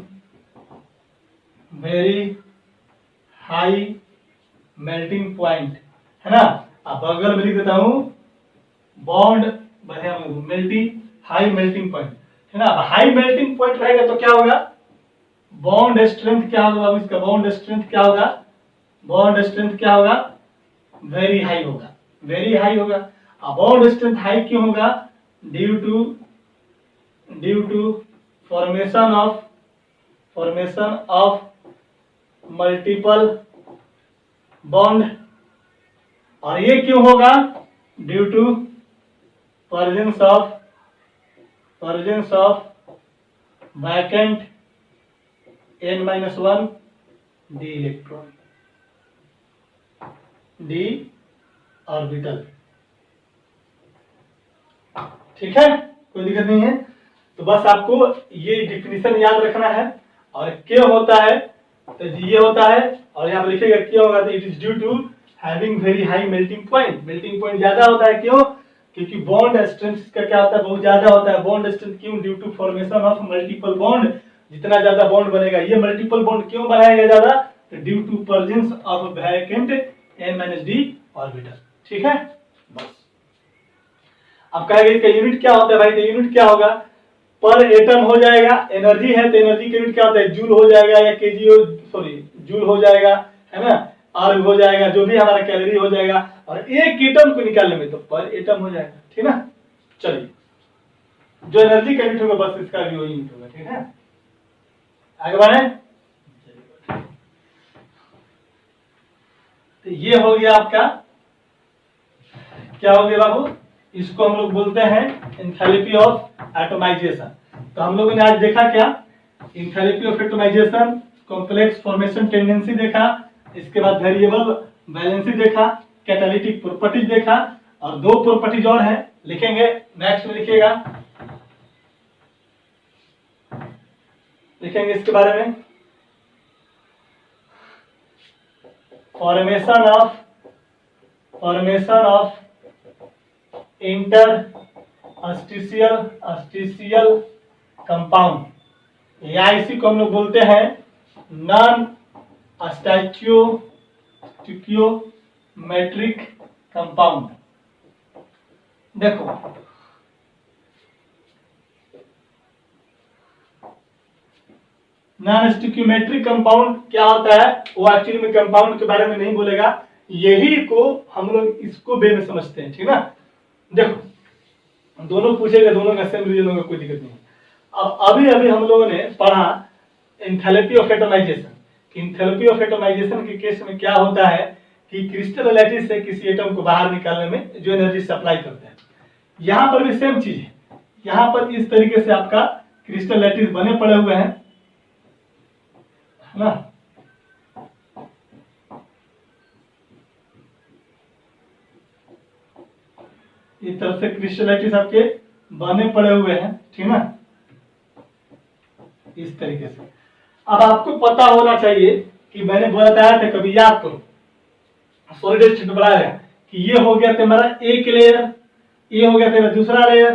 very high melting point, है ना। अब बगल में लिख देता हूं बॉन्ड बढ़िया हाई मेल्टिंग पॉइंट, है ना। अब हाई मेल्टिंग पॉइंट रहेगा तो क्या होगा, बॉन्ड स्ट्रेंथ क्या होगा, अब इसका बॉन्ड स्ट्रेंथ क्या होगा, वेरी हाई होगा। अब बॉन्ड स्ट्रेंथ हाई क्यों होगा, due to formation of multiple bond. और ये क्यों होगा, due to presence of vacant n-1 d electron, d orbital. ठीक है, कोई दिक्कत नहीं है। तो बस आपको ये डिफिनीशन याद रखना है। और क्यों होता है, तो ये होता है, और यहाँ पर लिखेगा क्यों होगा, तो it is due to having very high melting point ज्यादा होता है। क्यों, क्योंकि बॉन्ड स्ट्रेंथ का क्या होता है, बहुत ज्यादा होता है। बॉन्ड स्ट्रेंथ क्यों, due to formation of multiple bond, जितना ज्यादा बॉन्ड बनेगा। ये मल्टीपल बॉन्ड क्यों बनाएगा ज्यादा, तो due to presence of vacant n-d orbital. ठीक है, बस। अब कहेगा इसका यूनिट क्या होता है भाई, तो यूनिट क्या होगा, पर एटम हो जाएगा, एनर्जी है तो एनर्जी का यूनिट क्या होता है, जूल हो जाएगा, या जूल हो जाएगा, है ना, आर हो जाएगा, जो भी हमारा कैलोरी हो जाएगा। और एक एटम को निकालने में तो पर एटम हो जाएगा। ठीक है, चलिए, जो एनर्जी का यूनिट होगा बस इसका भी वही यूनिट होगा। ठीक है, आगे बढ़े। तो ये हो गया आपका, क्या हो गया बाबू, इसको हम लोग बोलते हैं एंथैल्पी ऑफ एटमाइजेशन। तो हम लोगों ने आज देखा क्या, enthalpy of atomisation, complex formation tendency देखा, इसके बाद वेरिएबल बैलेंसी देखा, कैटालिटिक प्रॉपर्टीज देखा, और 2 प्रॉपर्टीज और है, लिखेंगे नेक्स्ट में, लिखेंगे इसके बारे में। फॉर्मेशन ऑफ इंटरस्टिशियल कंपाउंड, या इसी को हम लोग बोलते हैं नॉन स्टोइकियोमेट्रिक कंपाउंड। देखो नॉन स्टिक्योमेट्रिक कंपाउंड क्या होता है, वो एक्चुअली में कंपाउंड के बारे में नहीं बोलेगा, यही को हम लोग इसको वे में समझते हैं, ठीक ना। देखो दोनों पूछेगा, दोनों का सेम रीजन होगा, कोई दिक्कत नहीं। अब अभी अभी हम लोगों ने पढ़ा enthalpy of atomisation. Enthalpy of atomisation के केस में क्या होता है कि क्रिस्टल लैटिस से किसी एटम को बाहर निकालने में जो एनर्जी सप्लाई करते हैं, यहाँ पर भी सेम चीज है। यहाँ पर इस तरीके से आपका क्रिस्टल लैटिस बने पड़े हुए हैं, है ना। इस तरफ से क्रिस्टल लैटिस आपके बने पड़े हुए हैं, ठीक ना, इस तरीके से। अब आपको पता होना चाहिए कि मैंने बताया था, कभी याद करो, सॉलिड स्टेट में बताया कि ये हो गया तुम्हारा एक लेयर, ये हो गया तेरा दूसरा लेयर,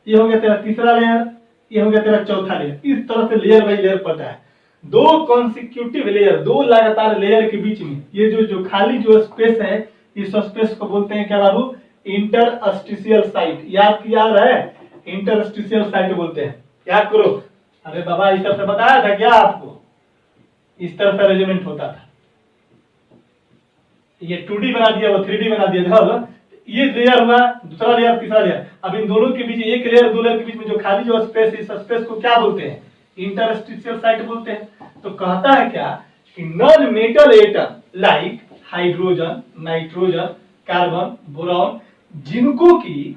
ये हो गया तेरा तीसरा लेयर, ये हो गया तेरा चौथा लेयर। इस तरह से लेयर बाई लेयर पता है। दो कॉन्सिक्यूटिव लेयर, दो लगातार लेयर के बीच में ये जो खाली जो स्पेस है, इस स्पेस को बोलते हैं क्या बाबू, इंटरस्टिशियल साइट। याद किया है, इंटरस्टिशियल साइट बोलते हैं, याद करो। अरे बाबा इस तरह से बताया था क्या आपको, इस तरह से अरेंजमेंट होता था। ये 2D बना दिया, वो 3D बना दिया था। ये लेयर हुआ, दूसरा लेयर, तीसरा लेयर। अब इन दोनों के बीच, एक लेयर दो लेयर के बीच में जो खाली जो स्पेस है, इस स्पेस को क्या बोलते हैं, इंटरस्टिशियल साइट बोलते हैं। तो कहता है क्या कि non metal atom like hydrogen, nitrogen, carbon, boron, जिनको की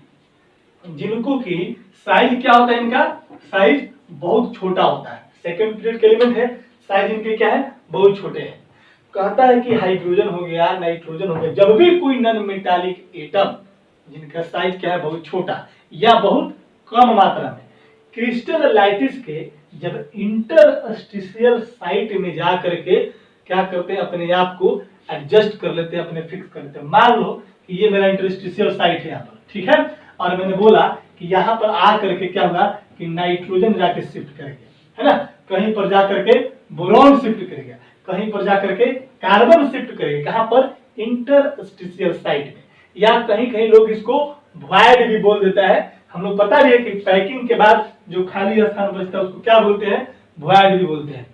साइज क्या होता है, इनका साइज बहुत छोटा होता है। सेकंड पीरियड के एलिमेंट है, साइज इनके क्या है, बहुत छोटे हैं। कहता है कि हाइड्रोजन हो गया, नाइट्रोजन हो गया, जब भी कोई नॉन मेटालिक एटम जिनका साइज क्या है, बहुत छोटा या बहुत कम मात्रा में, क्रिस्टल लाइटिस के जब इंटरस्टिशियल साइट में जा करके क्या करते हैं, अपने आप को एडजस्ट कर लेते हैं, अपने फिक्स कर लेते हैं। मान लो कि ये मेरा इंटरस्टिशियल साइट है यहाँ पर, ठीक है, और मैंने बोला कि यहाँ पर आ करके क्या होगा कि नाइट्रोजन जाके शिफ्ट करेगा, है ना, कहीं पर जा करके बोरॉन शिफ्ट करेगा, कहीं पर जाकर के कार्बन शिफ्ट करेगा, कहां पर, इंटरस्टिशियल साइट में। या कहीं कहीं लोग इसको वॉइड भी बोल देता है। हम लोग पता भी है कि पैकिंग के बाद जो खाली स्थान बचता है उसको क्या बोलते हैं, वॉइड भी बोलते हैं।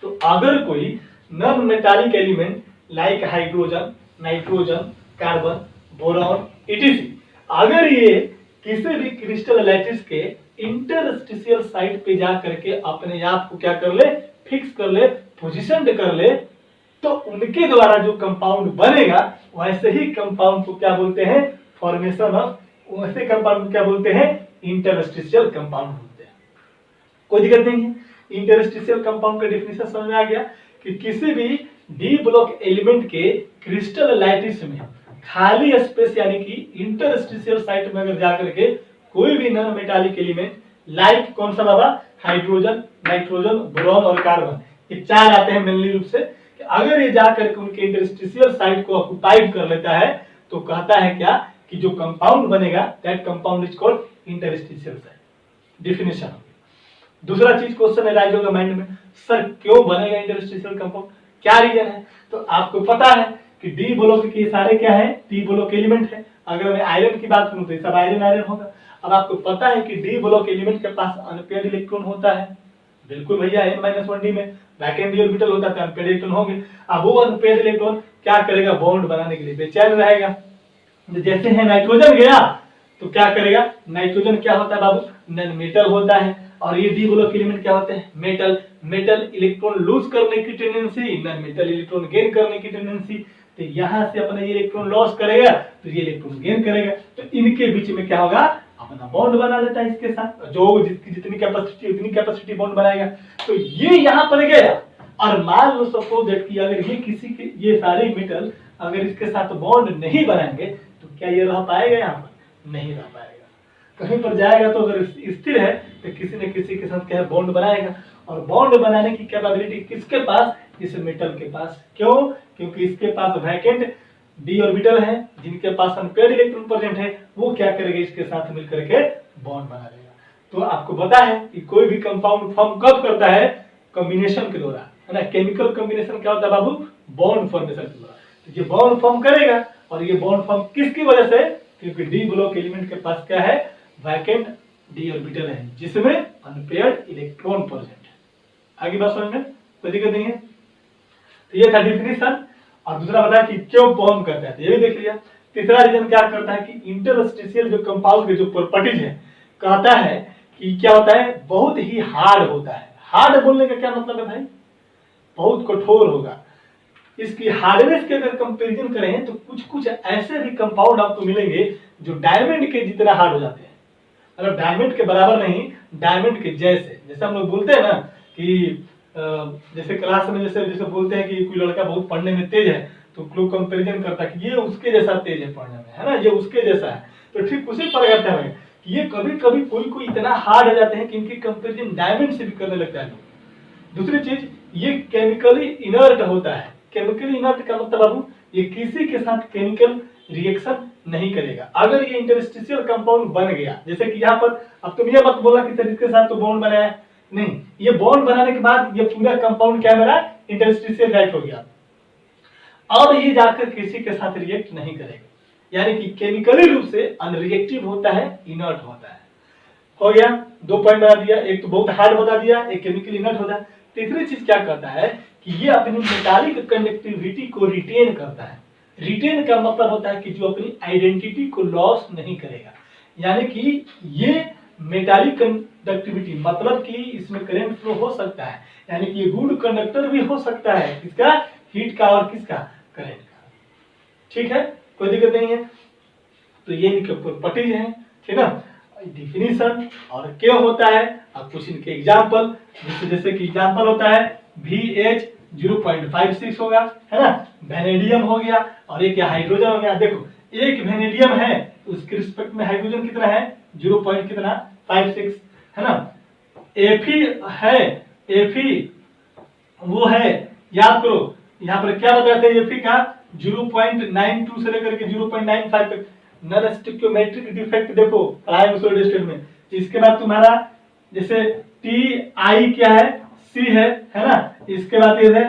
तो अगर कोई non metallic element like hydrogen, nitrogen, carbon, boron etc., अगर ये किसी भी क्रिस्टल लैटिस के इंटरस्टिशियल साइट पे जा करके अपने आप को क्या कर ले, फिक्स कर ले, पोजिशन कर ले, तो उनके द्वारा जो कंपाउंड बनेगा, वैसे ही कंपाउंड को क्या बोलते हैं, फॉर्मेशन ऑफ, वैसे कंपाउंड को क्या बोलते हैं, इंटरस्टिशियल कंपाउंड बोलते हैं। कोई दिक्कत नहीं है। इंटरस्टिशियल कंपाउंड का डेफिनेशन समझ में आ गया कि किसी भी डी ब्लॉक एलिमेंट के क्रिस्टल लैटिस में खाली स्पेस यानी कि इंटरस्टिशियल साइट में अगर जाकर के कोई भी नॉन मेटालिक एलिमेंट लाइक कौन सा बाबा, हाइड्रोजन, नाइट्रोजन, बोरॉन और कार्बन, ये चार आते हैं मेनली रूप से, कि अगर ये जाकर के उनके इंटरस्टिशियल साइट को ऑक्युपाइड कर लेता है, तो कहता है क्या कि जो कंपाउंड बनेगा, that compound is called interstitial site. Definition. दूसरा चीज क्वेश्चन अराइज होगा माइंड में, सर क्यों बनेगा इंटरस्टिशियल कंपाउंड, क्या रीजन है। तो आपको पता है कि डी ब्लॉक के सारे क्या है, डी ब्लॉक एलिमेंट है। अगर मैं आयरन की बात करूं तो सब आयरन आयरन होगा। अब आपको पता है कि डी ब्लॉक एलिमेंट के पास अनपेयर्ड इलेक्ट्रॉन होता है, बिल्कुल भैया, n-1d में वैकेंट डी ऑर्बिटल होता है, अनपेयर्ड इलेक्ट्रॉन होंगे। अब वो अनपेयर्ड इलेक्ट्रॉन क्या करेगा, बॉन्ड बनाने के लिए बेचैन रहेगा। जैसे है नाइट्रोजन गया तो क्या करेगा, नाइट्रोजन क्या होता है बाबू, नॉन मेटल होता है, और ये डी ब्लॉक एलिमेंट क्या होते हैं, मेटल। मेटल इलेक्ट्रॉन लूज करने की tendency, non metal electron gain करने की टेंडेंसी। तो यहाँ से अपना ये इलेक्ट्रॉन लॉस करेगा तो ये इलेक्ट्रॉन गेन करेगा, तो इनके बीच में क्या होगा, अपना बॉन्ड बना लेता है इसके साथ, जो जितनी कैपेसिटी उतनी कैपेसिटी बॉन्ड बनाएगा। तो ये यहाँ पर गया, और मान लो सपोज दैट कि अगर ये किसी के, ये सारे मेटल अगर इसके साथ बॉन्ड नहीं बनाएंगे तो क्या ये रह पाएगा, यहाँ पर नहीं रह पाएगा। कहीं पर जाएगा तो अगर स्थिर है तो किसी न किसी के साथ क्या है, बॉन्ड बनाएगा। और बॉन्ड बनाने की कैपेबिलिटी किसके पास, इस मेटल के पास। क्यों, क्योंकि इसके पास वैकेंट डी ऑर्बिटल है, जिनके पास अनपेयर्ड इलेक्ट्रॉन प्रेजेंट है, वो क्या करेगा, इसके साथ मिलकर के बॉन्ड बना लेगा। तो आपको पता है कि कोई भी कंपाउंड फॉर्म कब करता है, कॉम्बिनेशन के द्वारा, है ना। केमिकल कॉम्बिनेशन क्या होता है बाबू, बॉन्ड फॉर्मेशन के द्वारा। तो ये बॉन्ड फॉर्म करेगा, और ये बॉन्ड फॉर्म किसकी वजह से, क्योंकि डी ब्लॉक एलिमेंट के पास क्या है, वैकेंट डी ऑर्बिटल है, जिसमें अनपेयर्ड इलेक्ट्रॉन प्रेजेंट है। आगे बात समझ में कोई दिक्कत नहीं है। तो ये था डिफिनीशन। और दूसरा बताया कि क्यों बॉन्ड करता है, तो ये भी देख लिया। तीसरा रीजन क्या करता है कि इंटरस्टिशियल जो कंपाउंड के जो प्रॉपर्टीज है, कहता है कि क्या होता है, बहुत ही हार्ड होता है। हार्ड बोलने का क्या मतलब है भाई, बहुत कठोर होगा। इसकी हार्डनेस के अगर कंपैरिजन करें तो कुछ कुछ ऐसे भी कंपाउंड आपको मिलेंगे जो डायमंड के जितना हार्ड हो जाते हैं। मतलब डायमंड के बराबर नहीं, डायमंड के जैसे। जैसे हम लोग बोलते हैं ना कि जैसे क्लास में जैसे जैसे बोलते हैं कि कोई लड़का बहुत पढ़ने में तेज है, तो लोग कंपैरिजन करता है कि ये उसके जैसा तेज है पढ़ने में, है ना, ये उसके जैसा है। तो ठीक उसी प्रकार का है कि ये कभी कभी कोई कोई इतना हार्ड हो जाते हैं कि इनकी कंपैरिजन डायमंड से भी करने लगता है लोग। दूसरी चीज, ये केमिकली इनर्ट होता है। केमिकली इनर्ट का मतलब बाबू, ये किसी के साथ केमिकल रिएक्शन नहीं करेगा। अगर ये इंटरस्टिशियल कंपाउंड बन गया, जैसे कि यहाँ पर, अब तुम ये मत बोला कि सर इसके साथ तो बॉन्ड बनाया है, नहीं, ये बॉन्ड बनाने के बाद ये पूरा कंपाउंड क्या मेरा इंटरस्टिशियल राइट हो गया, और ये जाकर किसी के साथ रिएक्ट नहीं करेगा, यानी कि केमिकली रूप से अनरिएक्टिव होता है, इनर्ट होता है। हो गया, 2 पॉइंट बता दिया, एक तो बहुत हार्ड बता दिया, एक केमिकली इनर्ट होता है। तीसरी चीज क्या करता है कि ये अपनी मेटालिक कंडक्टिविटी को रिटेन करता है। रिटेन का मतलब होता है कि जो अपनी आइडेंटिटी को लॉस नहीं करेगा, यानी कि ये मेटालिक कंडक्टिविटी मतलब कि इसमें करंट फ्लो हो सकता है, यानी कि ये गुड कंडक्टर भी हो सकता है, किसका, हीट का और किसका, करंट का। ठीक है, कोई दिक्कत नहीं है। तो ये इनके प्रॉपर्टीज हैं, ठीक है, डिफिनीशन और क्यों होता है, और कुछ इनके एग्जांपल, जैसे कि एग्जांपल होता है VH 0.56 होगा, है ना, वेनेडियम हो गया, और एक हाइड्रोजन हो गया। देखो एक वेनेडियम है तो उसके रिस्पेक्ट में हाइड्रोजन कितना है, 0. कितना 56, है ना। Fe है, Fe वो है, याद करो यहाँ पर क्या बताते हैं, Fe का 0.92 से लेकर के 0.95 तक नल स्टिक्योमेट्रिक डिफेक्ट देखो पढ़ाए स्टेट में। इसके बाद तुम्हारा जैसे Ti क्या है, C है ना, इसके बाद ये है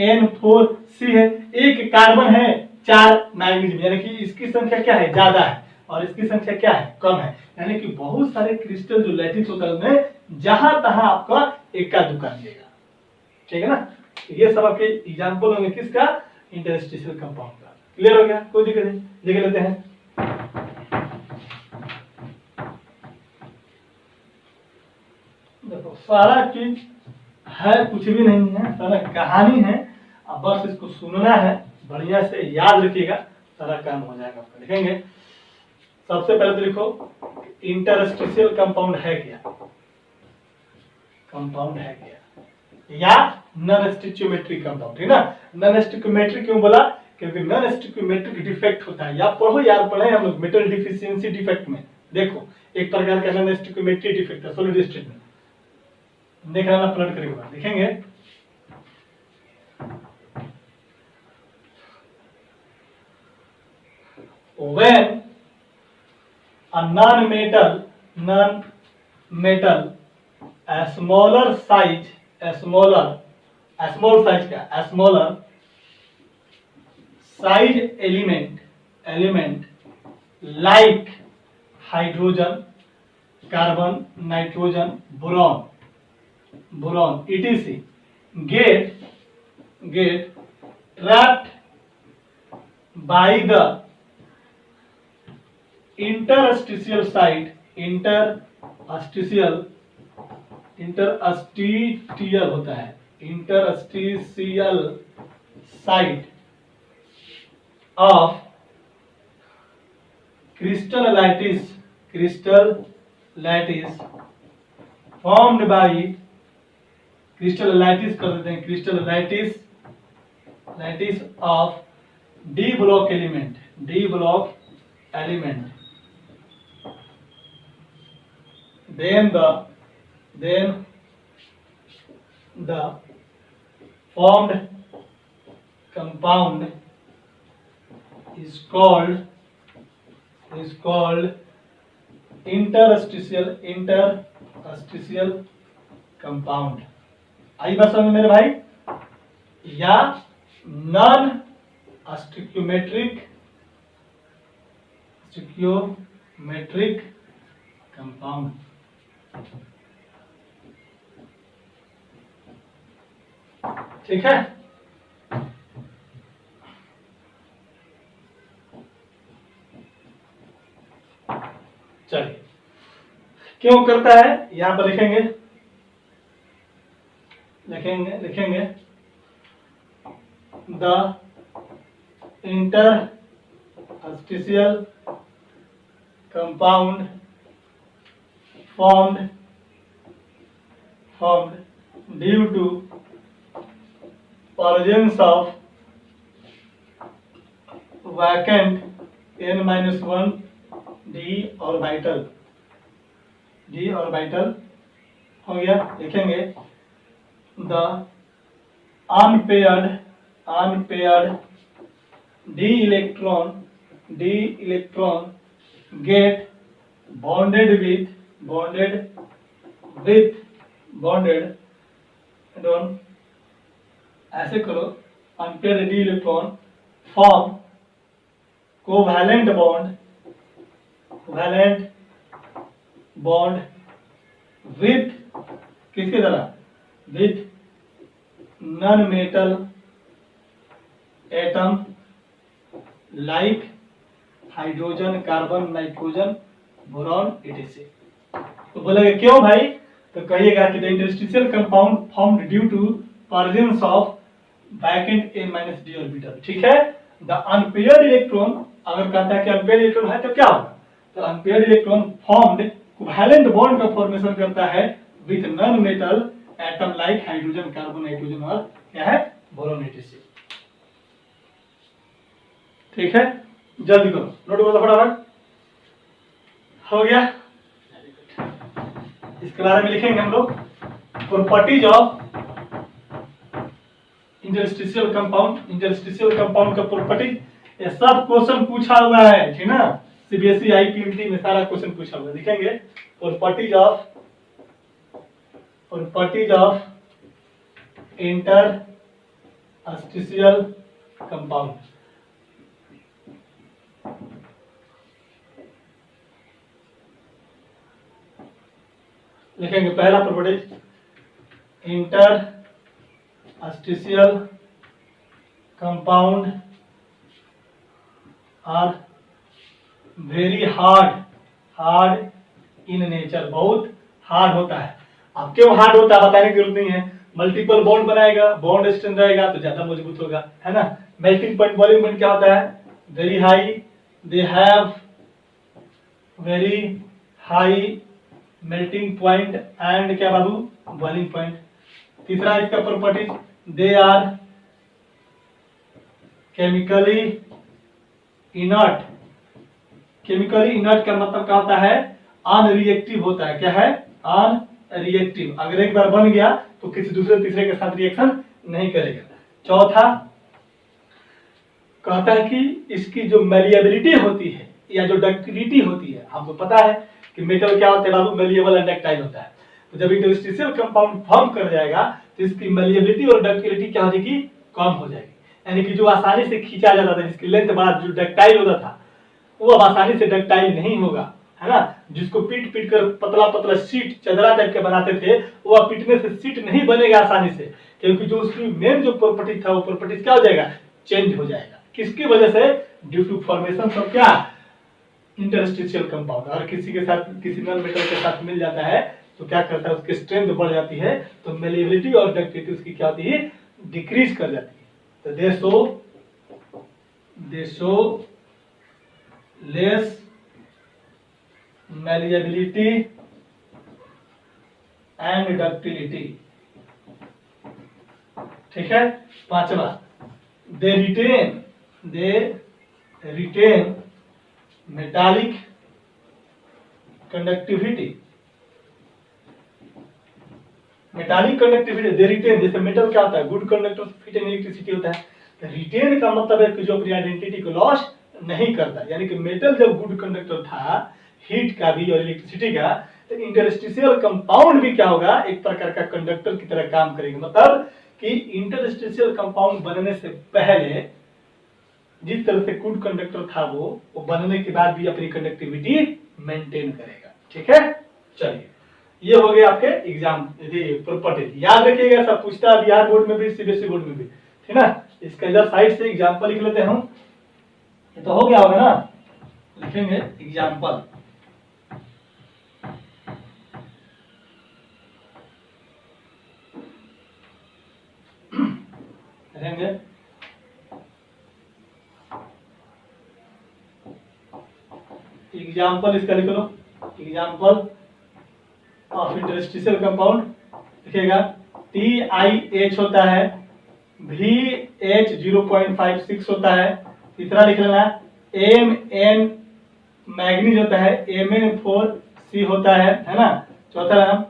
MN4C है, एक कार्बन है 4 मैग्नीशियम, यानी कि इसकी संख्या क्या है, ज्यादा है, और इसकी संख्या क्या है, कम है, यानी कि बहुत सारे क्रिस्टल जो लैटिस होता है उसमें जहां तहां आपका इक्का दुक्का मिलेगा। ठीक है ना, ये सब आपके एग्जांपल होंगे किसका, इंटरस्टिशियल कंपाउंड का। क्लियर हो गया, कोई दिक्कत नहीं, देख लेते हैं। देखो सारा चीज है, कुछ भी नहीं है, सारा कहानी है, अब बस इसको सुनना है, बढ़िया से याद रखिएगा, सारा काम हो जाएगा आपका। देखेंगे सबसे पहले तो लिखो इंटरस्टिशियल कंपाउंड है क्या, कंपाउंड है क्या, या नॉन स्टिक्योमेट्रिक कंपाउंड, ठीक ना। नॉन स्टिक्योमेट्रिक क्यों बोला, क्योंकि नॉन स्टिक्योमेट्रिक डिफेक्ट होता है, या पढ़ो यार, पढ़े हम लोग मेटल डिफिशियंसी डिफेक्ट में। देखो एक प्रकार का नॉन स्टिक्योमेट्रिक डिफेक्ट है सॉलिड स्टेट में, देख लेना पलट करेगा, देखेंगे। When a non-metal, a smaller size, smaller size element like hydrogen, carbon, nitrogen, boron, etc. get trapped by the interstitial site, interstitial होता है, interstitial site of crystal lattice formed by crystal lattice कर देते हैं, crystal lattice of d block element, then the formed compound is called interstitial compound। आई बात समझ में मेरे भाई, या नॉन स्टिक्योमेट्रिक कंपाउंड। ठीक है। चलिए, क्यों करता है यहां पर लिखेंगे, लिखेंगे the interstitial compound formed due to presence of vacant n-1 d orbital हो गया। लिखेंगे the unpaired d electron get bonded don't ऐसे करो, unpaired d electron form covalent bond with किसके तरह, with non metal atom like hydrogen, carbon, nitrogen, boron etc। तो बोलेगा क्यों भाई, तो कहिएगा कि the interstitial compound formed due to presence of vacant n-d orbital. ठीक है। द अनपेयर्ड इलेक्ट्रॉन, अगर कहता है कि अनपेयर्ड इलेक्ट्रॉन है तो क्या होगा, तो unpaired electron formed covalent bond का फॉर्मेशन करता है with non metal atom like hydrogen, carbon, nitrogen और क्या है, बोरॉन etc। ठीक है, जल्दी करो, नोट करो फटाफट। हो गया। इसके बारे में लिखेंगे हम लोग प्रॉपर्टीज ऑफ इंटरस्टिशियल कंपाउंड का प्रॉपर्टीज। ये सब क्वेश्चन पूछा हुआ है, ठीक ना, सीबीएसई आईपीएमटी में सारा क्वेश्चन पूछा हुआ है। लिखेंगे प्रॉपर्टीज ऑफ इंटरस्टिशियल कंपाउंड। लिखेंगे पहला properties, interstitial compound are very hard in nature, बहुत हार्ड होता है। अब क्यों हार्ड होता है बताने की जरूरत नहीं है, मल्टीपल बॉन्ड बनाएगा, बॉन्ड स्ट्रेंथ रहेगा तो ज्यादा मजबूत होगा, है ना। मेल्टिंग पॉइंट, बॉइलिंग पॉइंट क्या होता है, very high, they have very high melting point and क्या बाबू, बॉइलिंग पॉइंट। तीसरा इसका properties, they are chemically inert. Chemically inert का मतलब क्या होता है, अनरिएक्टिव होता है। क्या है, अनरिएक्टिव। अगर एक बार बन गया तो किसी दूसरे तीसरे के साथ रिएक्शन नहीं करेगा। चौथा कहता है कि इसकी जो मेलिएबिलिटी होती है या जो डक्टिलिटी होती है, आपको पता है कि मेटल क्या होता है बाबू, मेलिएबल एंड डक्टाइल होता है। तो जब इंटरस्टिशियल कंपाउंड फॉर्म कर जाएगा तो इसकी मेलिएबिलिटी और डक्टिलिटी क्या हो जाएगी, कम हो जाएगी। यानी कि जो आसानी से खींचा जाता था, जिसकी लेंथ बड़ा, जो डक्टाइल होता था, वो अब आसानी से डक्टाइल नहीं होगा, है ना। जिसको पीट कर पतला पतला शीट, चदरा टाइप के बनाते थे, वो अब पीटने से शीट नहीं बनेगा आसानी से, क्योंकि जो उसकी मेन जो प्रॉपर्टी था वो प्रॉपर्टीज क्या हो जाएगा, चेंज हो जाएगा। किसकी वजह से, ड्यू टू फॉर्मेशन ऑफ क्या, इंटरस्टिशियल कंपाउंड। और किसी के साथ, किसी नॉन मेटल के साथ मिल जाता है तो क्या करता है, उसकी स्ट्रेंथ बढ़ जाती है, तो मेलिएबिलिटी और डक्टिलिटी उसकी क्या होती है, डिक्रीज कर जाती है। तो they show less malleability and ductility. ठीक है। पांचवा, they retain metallic conductivity. Metallic conductivity they retain, जैसे मेटल क्या होता है, good conductor, fit and electricity होता है। तो रिटेन का मतलब है कि जो अपनी आइडेंटिटी को लॉस नहीं करता। यानी कि मेटल जब गुड कंडक्टर था, हीट का भी और इलेक्ट्रिसिटी का, तो इंटरस्टिशियल कंपाउंड भी क्या होगा, एक प्रकार का कंडक्टर की तरह काम करेगा। मतलब कि इंटरस्टिशियल कंपाउंड बनने से पहले जिस तरह से गुड कंडक्टर था वो बनने के बाद भी अपनी कंडक्टिविटी मेंटेन करेगा। ठीक है। चलिए ये हो गए आपके एग्जाम प्रॉपर्टी। याद रखिएगा, सब पूछता है बिहार बोर्ड में भी, सीबीएसई बोर्ड में भी, ठीक ना। इसका इधर साइड से एग्जाम्पल लिख लेते हैं हम। ये तो हो गया होगा ना, लिखेंगे एग्जाम्पल। लिखेंगे एग्जाम्पल, इसका लिख लो एग्जाम्पल ऑफ इंटरस्टिशियल कंपाउंड। लिखेगा TiH होता है, VH 0.56 होता है। तीसरा लिख लेना MN मैग्नीज होता है, MN4C होता है ना। चौथा नाम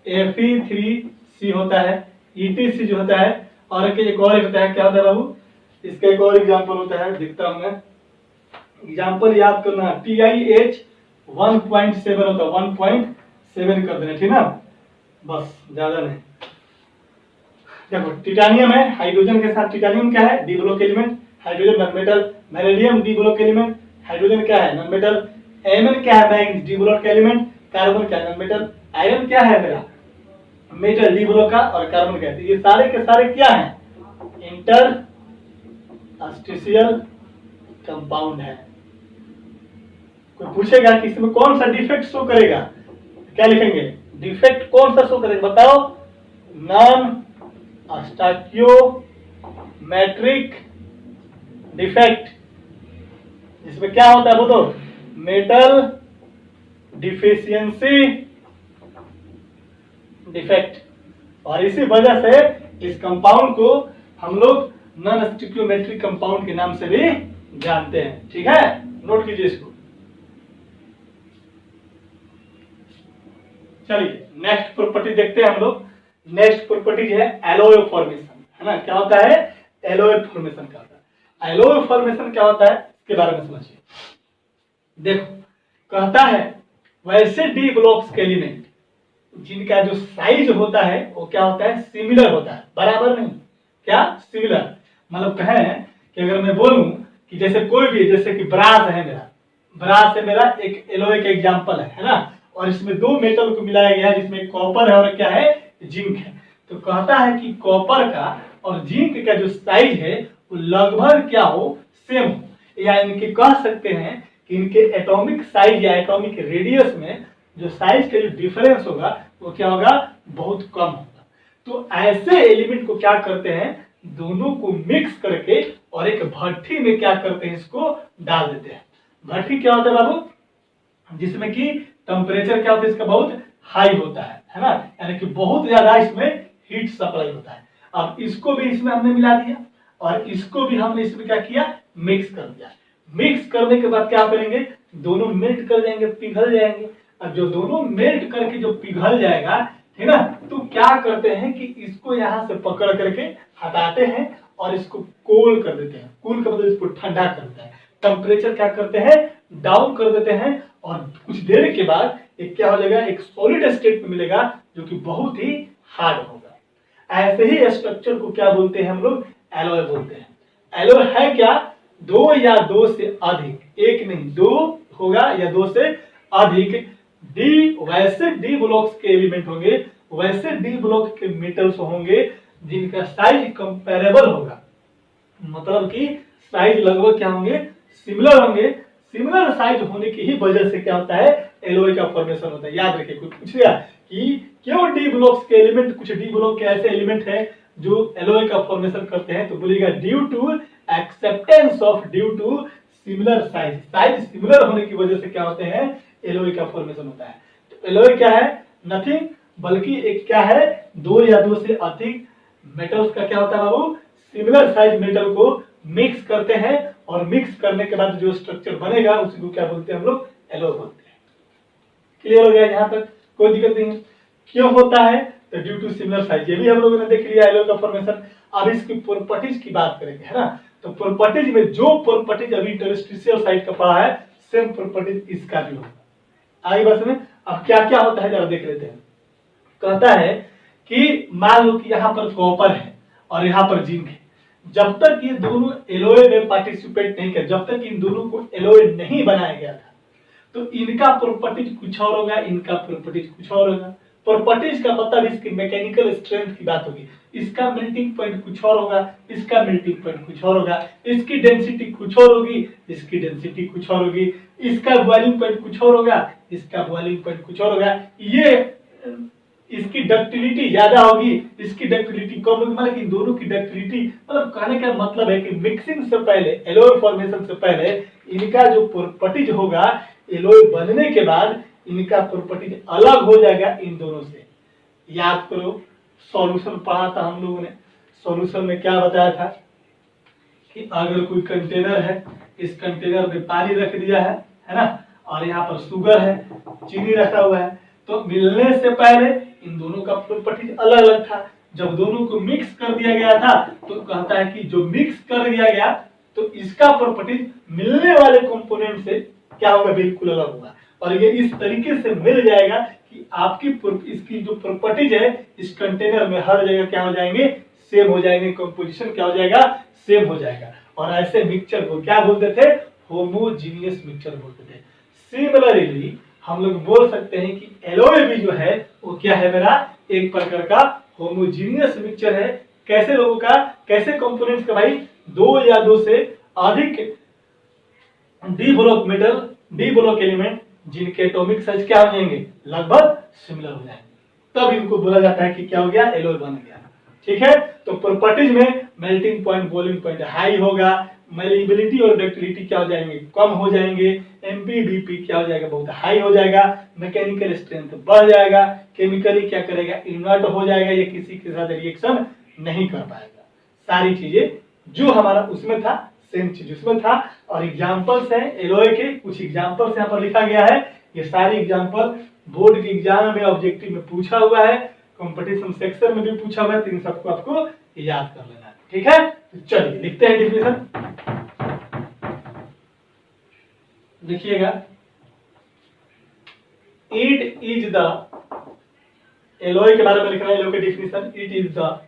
Fe3C होता है, ETC जो होता है। और एक और होता है, क्या होता है बाबू, इसका एक और एग्जाम्पल होता है, दिखता हूँ मैं। एग्जाम्पल याद करना, TiH 1.7 होता है, 1.7 कर देना, ठीक ना, बस ज्यादा नहीं। देखो टिटानियम है, हाइड्रोजन के साथ टिटानियम क्या है, d block element. Hydrogen non metal, vanadium d block element. Hydrogen क्या है, नॉन मेटल। Mn क्या है, manganese d block element. Carbon क्या है, नॉन मेटल। आयरन क्या है मेरा, मेटल डी ब्लॉक का। और कार्बन क्या है, ये सारे के सारे क्या है, इंटरस्टिशियल कंपाउंड है। कोई पूछेगा कि इसमें कौन सा डिफेक्ट शो करेगा, क्या लिखेंगे, डिफेक्ट कौन सा शो करेगा बताओ, नॉन स्टोइकियोमेट्रिक डिफेक्ट। इसमें क्या होता है वो तो, मेटल डिफिशियंसी डिफेक्ट। और इसी वजह से इस कंपाउंड को हम लोग नॉन स्टोइकियोमेट्रिक कंपाउंड के नाम से भी जानते हैं, ठीक है, नोट कीजिए इसको। चलिए नेक्स्ट प्रॉपर्टी देखते हैं हम लोग। नेक्स्ट प्रॉपर्टी है एलॉय फॉर्मेशन, है ना। क्या होता है, एलॉय फॉर्मेशन क्या होता है, एलॉय फॉर्मेशन क्या होता है इसके बारे में समझिए। देखो कहता है वैसे डी ब्लॉक्स के एलिमेंट जिनका जो साइज होता है वो क्या होता है, सिमिलर होता है, बराबर नहीं, क्या सिमिलर। मतलब कहें कि अगर मैं बोलूं कि जैसे कोई भी, जैसे कि ब्रास है मेरा, ब्रास से मेरा एक एलॉय का एग्जांपल है ना। और इसमें दो मेटल को मिलाया गया है, जिसमें कॉपर है और क्या है, जिंक है। तो कहता है कि कॉपर का और जिंक का जो साइज है वो लगभग क्या हो, सेम हो, या इनके कह सकते हैं कि इनके एटॉमिक साइज या एटॉमिक रेडियस में जो साइज का जो डिफरेंस होगा वो क्या होगा, बहुत कम होगा। तो ऐसे एलिमेंट को क्या करते हैं, दोनों को मिक्स करके और एक भट्ठी में क्या करते हैं, इसको डाल देते हैं। भट्ठी क्या होता है बाबू, जिसमें कि टेम्परेचर क्या होता है इसका, बहुत हाई होता है ना, यानी कि बहुत ज्यादा इसमें हीट सप्लाई होता है। अब इसको भी इसमें हमने मिला दिया और इसको भी हमने इसमें क्या किया, मिक्स कर दिया। मिक्स करने के बाद क्या करेंगे, दोनों मेल्ट कर जाएंगे, पिघल जाएंगे। अब जो दोनों मेल्ट करके जो पिघल जाएगा, है ना, तो क्या करते हैं कि इसको यहां से पकड़ करके हटाते हैं और इसको कूल कर देते हैं। कूल का मतलब इसको ठंडा करते हैं, टेम्परेचर क्या करते हैं, डाउन कर देते हैं। और कुछ देर के बाद एक क्या हो जाएगा, एक सॉलिड स्टेट में मिलेगा जो कि बहुत ही हार्ड होगा। ऐसे ही स्ट्रक्चर को क्या बोलते हैं हम लोग, एलॉय बोलते हैं। एलॉय है क्या, दो या दो से अधिक, एक नहीं दो होगा या दो से अधिक डी, वैसे डी ब्लॉक्स के एलिमेंट होंगे, वैसे डी ब्लॉक के मेटल्स होंगे जिनका साइज कंपेरेबल होगा। मतलब कि साइज लगभग क्या होंगे, सिमिलर होंगे। सिमिलर साइज होने की ही वजह से क्या होता है, एलॉय का फॉर्मेशन होता है। याद रखिए, कुछ पूछेगा कि क्यों डी ब्लॉक्स के एलिमेंट, कुछ डी ब्लॉक के ऐसे एलिमेंट हैं जो एलॉय का फॉर्मेशन करते हैं, तो बोलिएगा due to acceptance of, due to similar size. Size similar होने की वजह से क्या होते हैं, एलॉय का फॉर्मेशन होता है। तो एलॉय क्या है, नथिंग बल्कि एक क्या है, दो या दो से अधिक मेटल्स का क्या होता है बाबू, सिमिलर साइज मेटल को मिक्स करते हैं और मिक्स करने के बाद जो स्ट्रक्चर बनेगा उसी को क्या बोलते हैं हम लोग, एलॉय बोलते हैं। क्लियर हो गया यहाँ तक, कोई दिक्कत नहीं है। क्यों होता है, तो ड्यू टू सिमिलर साइज, ये भी हम लोगों ने देख लिया एलॉय का फॉर्मेशन। अब इसकी प्रॉपर्टीज की बात करेंगे, है ना। तो प्रॉपर्टीज में जो प्रॉपर्टीज अभी इंटरस्टिशियल साइड का पढ़ा है, सेम प्रॉपर्टीज इसका भी होगा। आगे बस में अब क्या क्या होता है जरा देख लेते हैं। कहता है कि मान लो कि यहाँ पर कॉपर है और यहाँ पर जिंक है, जब तक ये दोनों एलॉय में पार्टिसिपेट नहीं कर, जब तक इन दोनों को एलॉय नहीं बनाया गया था, तो इनका प्रॉपर्टीज कुछ और होगा, इनका प्रॉपर्टीज कुछ और होगा। प्रॉपर्टीज का मतलब इसकी मैकेनिकल स्ट्रेंथ की बात होगी। इसका मेल्टिंग पॉइंट कुछ और होगा, इसका मेल्टिंग पॉइंट कुछ और होगा, इसकी डेंसिटी कुछ और होगी, इसकी डेंसिटी कुछ और होगी, इसका बॉइलिंग पॉइंट कुछ और होगा, इसका बॉइलिंग पॉइंट कुछ और होगा। ये इसकी डक्टिलिटी ज्यादा होगी, इसकी डक्टिलिटी कम होगी, मतलब इन दोनों की डक्टिलिटी, मतलब कहने का मतलब है कि मिक्सिंग से पहले, एलॉय फॉर्मेशन से पहले इनका जो प्रॉपर्टीज होगा एलॉय बनने के बाद इनका प्रॉपर्टीज अलग हो जाएगा इन दोनों से। याद करो सॉल्यूशन पढ़ा था हम लोगों ने, सॉल्यूशन में क्या बताया था कि अगर कोई कंटेनर है, इस कंटेनर में पानी रख दिया है ना, और यहाँ पर शुगर है, चीनी रखा हुआ है, तो मिलने से पहले इन दोनों का प्रॉपर्टीज अलग अलग था। जब दोनों को मिक्स कर दिया गया था तो कहता है कि जो मिक्स कर दिया गया तो इसका प्रॉपर्टीज मिलने वाले कंपोनेंट से क्या होगा, बिल्कुल अलग होगा। और ये इस तरीके से मिल जाएगा कि आपकी इसकी जो प्रॉपर्टीज है इस कंटेनर में हर जगह क्या हो जाएंगे, सेम हो जाएंगे, कंपोजिशन क्या हो जाएगा, सेम हो जाएगा। और ऐसे मिक्सचर को क्या बोलते थे, होमोजीनियस मिक्सचर बोलते थे। सिमिलरली हम लोग बोल सकते हैं कि एलॉय भी जो है वो क्या है मेरा, एक प्रकार का होमोजीनियस मिक्सचर है। कैसे लोगों का, कैसे कंपोनेंट्स का भाई, दो या दो से अधिक D block metal, D block element जिनके एटॉमिक साइज क्या हो जाएंगे, लगभग सिमिलर हो जाएंगे, तब इनको बोला जाता है कि क्या हो गया, एलॉय बन गया। ठीक है, तो प्रॉपर्टीज में melting point, boiling point high होगा, मेलिबिलिटी और डक्टिलिटी क्या हो जाएंगे, कम हो जाएंगे, एमपीडीपी क्या हो जाएगा, बहुत हाई हो जाएगा, मैकेनिकल स्ट्रेंथ बढ़ जाएगा, केमिकली क्या करेगा, इनर्ट हो जाएगा, ये किसी के साथ रिएक्शन नहीं कर पाएगा। सारी चीजें जो हमारा उसमें था सेम चीज उसमें था। और एग्जांपल्स हैं एलॉय के, कुछ एग्जांपल्स यहाँ पर लिखा गया है, ये सारी एग्जांपल बोर्ड के एग्जाम में ऑब्जेक्टिव में पूछा हुआ है, कंपटीशन सेक्शन में भी पूछा हुआ है, तो इन सबको आपको याद कर लेना है। ठीक है, तो चलिए लिखते हैं डिफिनेशन, लिखिएगा। इट इज द, एलॉय के बारे में लिखना है, एलॉय के definition, it is the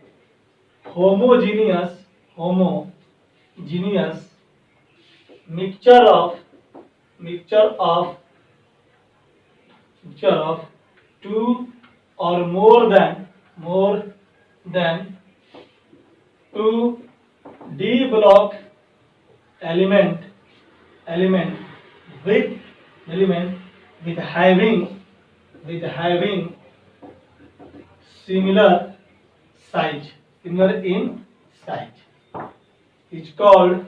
homogeneous mixture of two or more than two d block element with having similar in size is called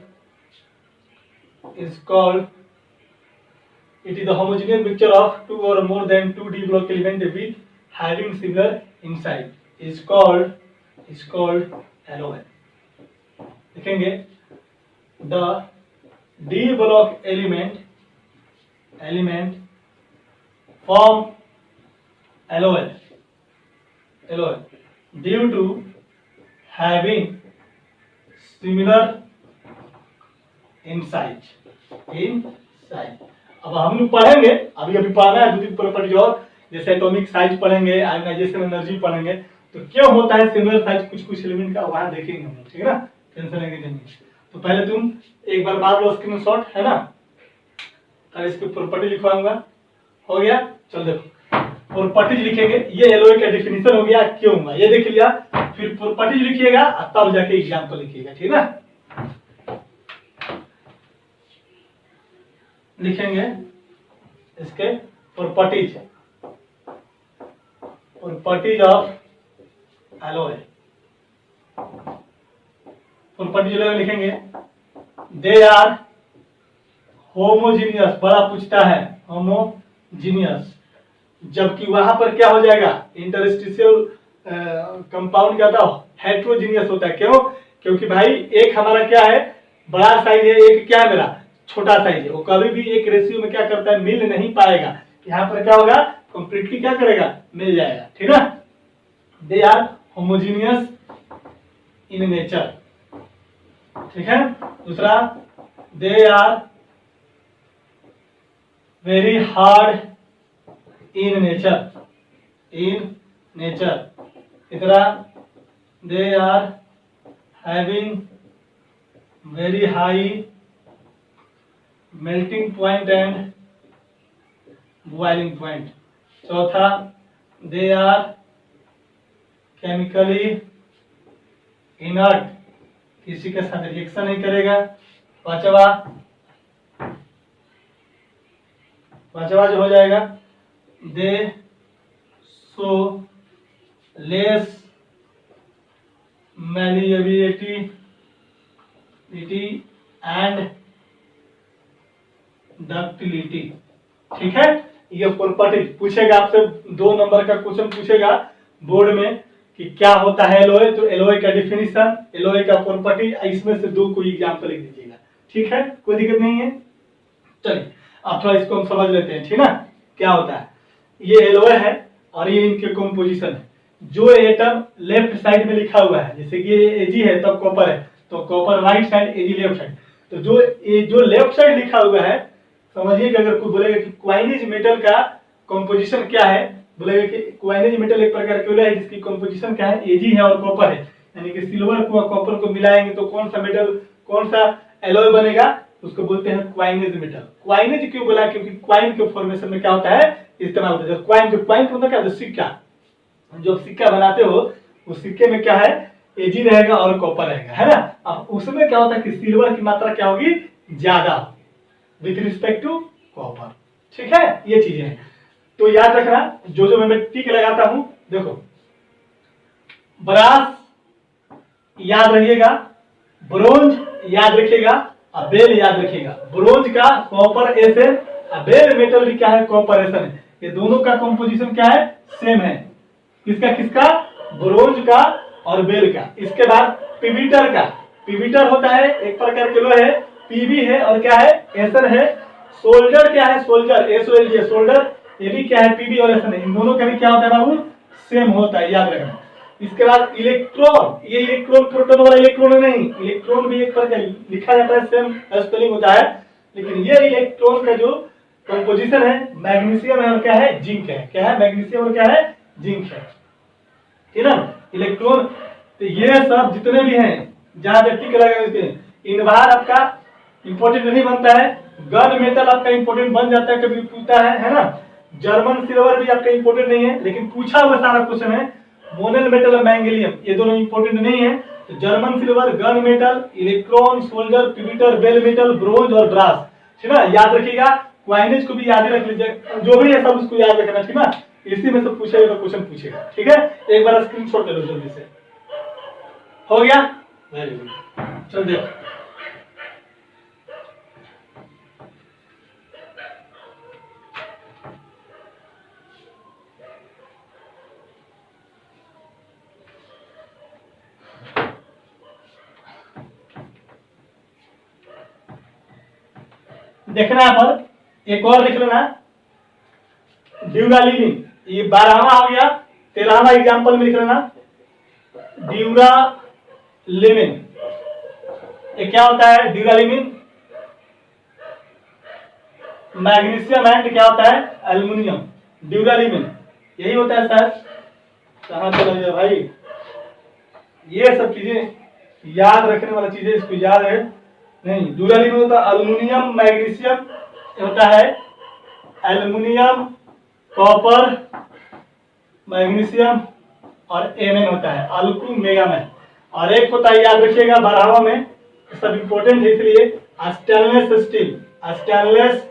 it is a homogeneous mixture of two or more than two d block element with having similar in size is called alloy। लिखेंगे the d block element form alloy due to having similar in size। अब हम लोग पढ़ेंगे, अभी पढ़ना है दो तीन प्रॉपर्टी और, जैसे एटॉमिक साइज पढ़ेंगे, आयोनाइजेशन एनर्जी पढ़ेंगे, तो क्यों होता है सिमिलर साइज कुछ एलिमेंट का, वहां देखेंगे हम, ठीक है ना, टेंशन लेंगे नहीं। तो पहले तुम एक बार मार लो स्क्रीनशॉट, है ना, और इसकी प्रॉपर्टी लिखवाऊंगा, हो गया। चल देखो प्रॉपर्टीज लिखेंगे, ये एलॉय का डिफिनेशन हो गया, क्यों हुआ ये देख लिया, फिर प्रॉपर्टीज लिखिएगा तब जाके एग्जांपल लिखिएगा, ठीक है। लिखेंगे इसके प्रॉपर्टीज ऑफ एलॉय, प्रॉपर्टीज लिखेंगे दे आर होमोजीनियस, बड़ा पूछता है होमोजीनियस, जबकि वहां पर क्या हो जाएगा, इंटरस्टिशियल कंपाउंड क्या होता है, हेट्रोजीनियस होता है। क्यों, क्योंकि भाई एक हमारा क्या है, बड़ा साइज है, एक क्या है मेरा छोटा साइज है, वो कभी भी एक रेशियो में क्या करता है, मिल नहीं पाएगा। यहाँ पर क्या होगा, कंप्लीटली क्या करेगा, मिल जाएगा, ठीक है। They are homogeneous in nature, ठीक है। दूसरा, they are very hard in nature, तीसरा, they are having very high melting point and boiling point. चौथा, दे आर केमिकली इनर्ट, किसी के साथ रिएक्शन नहीं करेगा। पांचवा जो हो जाएगा, दे so less malleability and ductility. ठीक है, ये प्रॉपर्टी पूछेगा आपसे, 2 नंबर का क्वेश्चन पूछेगा बोर्ड में कि क्या होता है एलॉय, तो एलॉय का डिफिनीशन, एलॉय का प्रॉपर्टी, इसमें से 2 कोई एग्जांपल लिख दीजिएगा। ठीक है, कोई दिक्कत नहीं है। चलिए अब थोड़ा इसको हम समझ लेते हैं, ठीक ना, क्या होता है। ये एलॉय है और ये इनके कंपोजिशन है। जो एटम लेफ्ट साइड में लिखा हुआ है, जैसे कि ये Ag है तब कॉपर है, तो copper right side, Ag left side. तो जो लेफ्ट साइड लिखा हुआ है, समझिए कि अगर कोई बोलेगा कि क्वाइनेज मेटल का कंपोजिशन क्या है, बोलेगा कि क्वाइनेज मेटल एक प्रकार का है जिसकी कंपोजिशन क्या है, Ag है और कॉपर है, यानी कि सिल्वर को और कॉपर को मिलाएंगे तो कौन सा मेटल, कौन सा एलॉय बनेगा, उसको बोलते हैं क्वाइनेज मेटल। क्वाइनेज क्यों बोला, क्योंकि क्वाइन के फॉर्मेशन में क्या होता है, इस्तेमाल होता है। क्वाइन होता क्या, सिक्का, जो सिक्का बनाते हो उस सिक्के में क्या है, Ag रहेगा और कॉपर रहेगा, है ना। अब उसमें क्या होता है कि सिल्वर की मात्रा क्या होगी, ज्यादा विथ रिस्पेक्ट टू कॉपर। ठीक है, ये चीजें हैं, तो याद रखना। जो मैं टिक लगाता हूं, देखो ब्रास याद रखिएगा, ब्रोंज याद रखिएगा और बेल याद रखिएगा। ब्रोंज का कॉपर एसएन, बेल मेटल भी क्या है, कॉपर एसएन है। ये दोनों का कंपोजिशन क्या है, सेम है। किसका ब्रोंज का और बेल का। इसके बाद पिविटर का, पिविटर होता है एक प्रकार के लोहे है, पीबी है और क्या है, एसएन है। सोल्डर क्या है, सोल्जर एसओएलडी है, सोल्डर, ये भी क्या है, पीबी और एसएन है। इन दोनों का भी क्या होता है बाबू, सेम होता है, याद रखना। इसके बाद इलेक्ट्रॉन, ये इलेक्ट्रॉन प्रोटॉन वाला इलेक्ट्रॉन नहीं, इलेक्ट्रॉन भी एक प्रकार लिखा जाता है, सेम स्पेलिंग होता है, लेकिन ये इलेक्ट्रॉन का जो कंपोजिशन है, मैग्नीशियम है और क्या है, जिंक है। क्या है, मैग्नीशियम और क्या है, जिंक है, ठीक है ना। इलेक्ट्रॉन, तो ये सब जितने भी हैं, जहां टिक लगा, इन बार आपका इंपॉर्टेंट नहीं बनता है। गन मेटल आपका इंपॉर्टेंट बन जाता है, कभी पूछता है ना। जर्मन सिल्वर भी आपका इंपॉर्टेंट नहीं है, लेकिन पूछा हुआ सारा क्वेश्चन है। मोनल मेटल और मैंगेलियम, ये दोनों इंपॉर्टेंट नहीं है। तो German silver, gun metal, electron, solder, pewter, bell metal, bronze और ब्रास, ठीक है, याद रखिएगा। क्वाइनेज को भी याद रख लीजिए, जो भी है सब उसको याद रखना, ठीक है ना। इसी में से पूछेगा तो क्वेश्चन पूछेगा, ठीक है। एक बार स्क्रीनशॉट ले लो जल्दी से, हो गया, वेरी गुड। चल देखो, देखना है पर एक और लिख लेना, ड्यूरालिमिन, ये 12वां हो गया। 13वां एग्जांपल में लिख लेना, ड्यूरालिमिन। ये क्या होता है, ड्यूरालिमिन, मैग्नीशियम एंड क्या होता है, एल्युमिनियम। ड्यूरालिमिन यही होता है सर। कहां चला गया भाई, ये सब चीजें याद रखने वाला चीजें, इसको याद है नहीं। ड्यूरालिमिन होता है एल्युमिनियम, मैग्नीशियम होता है, एल्युमिनियम, कॉपर, मैग्नीशियम और एमएन होता है, अल्कू मेगामैन। और एक होता है, याद रखिएगा 12वां में, सब इंपॉर्टेंट है इसलिए, स्टेनलेस स्टील। स्टेनलेस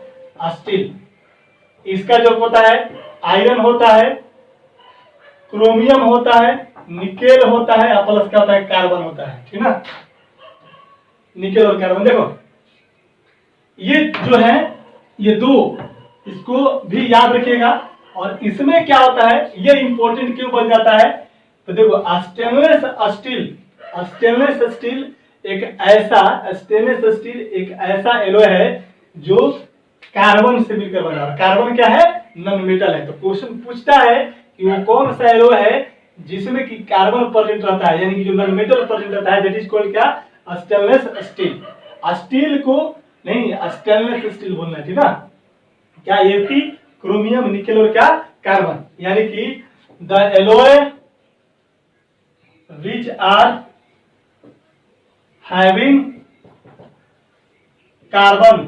स्टील, इसका जो होता है, आयरन होता है, क्रोमियम होता है, निकेल होता है और प्लस क्या होता है, कार्बन होता है, ठीक ना। निकेल और कार्बन, देखो ये जो है, ये 2, इसको भी याद रखिएगा। और इसमें क्या होता है, ये इंपॉर्टेंट क्यों बन जाता है, तो देखो स्टेनलेस स्टील, स्टेनलेस स्टील एक ऐसा एलॉय है जो कार्बन से मिलकर बना है। कार्बन क्या है, नॉन मेटल है। तो क्वेश्चन पूछता है कि वो कौन सा एलॉय है जिसमें कि कार्बन प्रेजेंट रहता है, यानी कि जो नॉन मेटल प्रेजेंट रहता है, दैट इज कॉल्ड क्या, स्टेनलेस स्टील। स्टील को नहीं, स्टेनलेस स्टील बोलना है, ठीक ना। क्या, Fe, क्रोमियम, निकेल और क्या, कार्बन, यानी कि the alloy which are having carbon,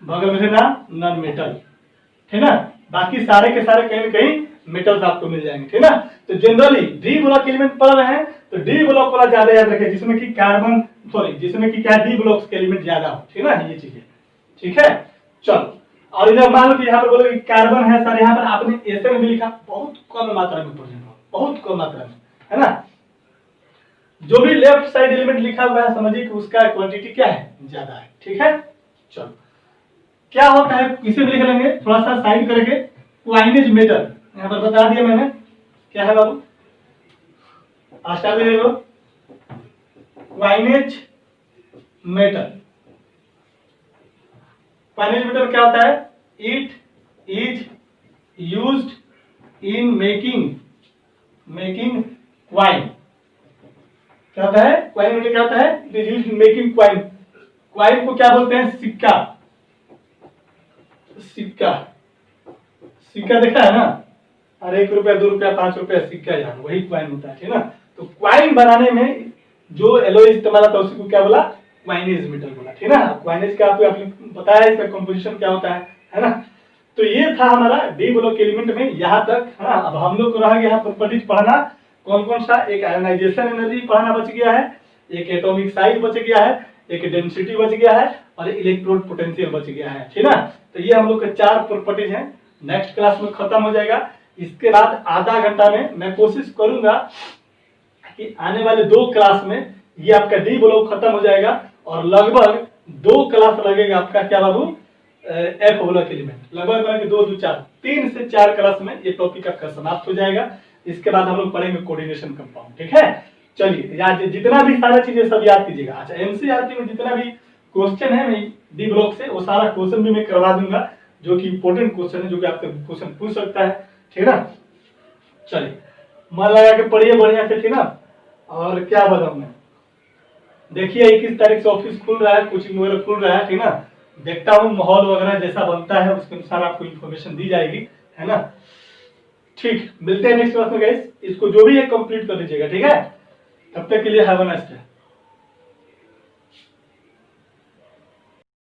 बगल में ना नॉन मेटल, ठीक ना, बाकी सारे के सारे कहीं ना कहीं मेटल्स आपको मिल जाएंगे, ठीक ना। तो जनरली डी ब्लॉक एलिमेंट पढ़ रहे हैं तो डी ब्लॉक वाला ज्यादा याद रखें, जिसमें कि कार्बन सॉरी जिसमें कि क्या डी ब्लॉक के एलिमेंट ज्यादा हो, ठीक ना, ये चीजें, ठीक है। चलो, और इधर मान लो कि यहाँ पर बोलो कि कार्बन है सर, यहाँ पर आपने एसएन भी लिखा, बहुत कम मात्रा में प्रेजेंट हो, बहुत कम मात्रा में, है ना। जो भी लेफ्ट साइड एलिमेंट लिखा हुआ है समझिए कि उसका क्वांटिटी क्या है, ज्यादा है, ठीक है। चलो, क्या होता है इसे भी लिख लेंगे थोड़ा सा साइड करके, क्वाइनेज मेटल यहाँ पर बता दिया मैंने, क्या है बाबू, आस्था भी देखो, क्वाइनेज मेटल। क्वाइनेज मेटल क्या होता है, it is used in making coin. क्या होता है, क्वाइन मेटल क्या होता है, it is used in making coin. Coin को क्या बोलते हैं, सिक्का, सिक्का, सिक्का देखा है ना, अरे 1 रुपया 2 रुपया 5 रुपया सिक्का यार, वही क्वाइन होता है, ठीक ना। तो क्वाइन बनाने में जो एलॉय इस्तेमाल होता है उसी को क्या बोला, क्वाइनेज मेटल बोला, ठीक ना। क्वाइनेज का आपको बताया इसका कंपोजिशन क्या होता है ना। तो ये था हमारा डी ब्लॉक एलिमेंट में यहाँ तक, है ना। अब हम लोग को रह गया प्रॉपर्टीज पढ़ना, कौन कौन सा, एक आयनाइजेशन एनर्जी पढ़ना बच गया है, एक एटॉमिक साइज बच गया है, एक डेंसिटी बच गया है, और इलेक्ट्रोड पोटेंशियल बच गया है, ठीक ना। तो ये हम लोग के 4 प्रॉपर्टीज हैं, नेक्स्ट क्लास में खत्म हो जाएगा। इसके बाद आधा घंटा में मैं कोशिश करूंगा कि आने वाले 2 क्लास में ये आपका डी ब्लॉक खत्म हो जाएगा, और लगभग 2 क्लास लगेगा आपका क्या बाबू, एफ ब्लॉक एलिमेंट, लगभग 2 2 4 3 से 4 क्लास में ये टॉपिक आपका समाप्त हो जाएगा। इसके बाद हम लोग पढ़ेंगे कोऑर्डिनेशन कंपाउंड, ठीक है। चलिए, याद जितना भी सारा चीजें सब याद कीजिएगा। अच्छा, एनसीईआरटी में जितना भी क्वेश्चन है डी ब्लॉक से, वो सारा क्वेश्चन भी मैं करवा दूंगा, जो कि इंपॉर्टेंट क्वेश्चन है, जो कि आपसे क्वेश्चन पूछ सकता है, ठीक ना। चलिए, मन लगा के पढ़िए बढ़िया से, ठीक ना। और क्या बताऊं मैं, देखिए 21 तारीख से ऑफिस खुल रहा है, कोचिंग वगैरह खुल रहा है, ठीक ना। देखता हूँ माहौल वगैरह जैसा बनता है उसके अनुसार आपको इन्फॉर्मेशन दी जाएगी, है ना। ठीक, मिलते हैं नेक्स्ट क्लास में गाइस, इसको जो भी है कंप्लीट कर लीजिएगा, ठीक है। तब तक के लिए हैव अ नाइस डे।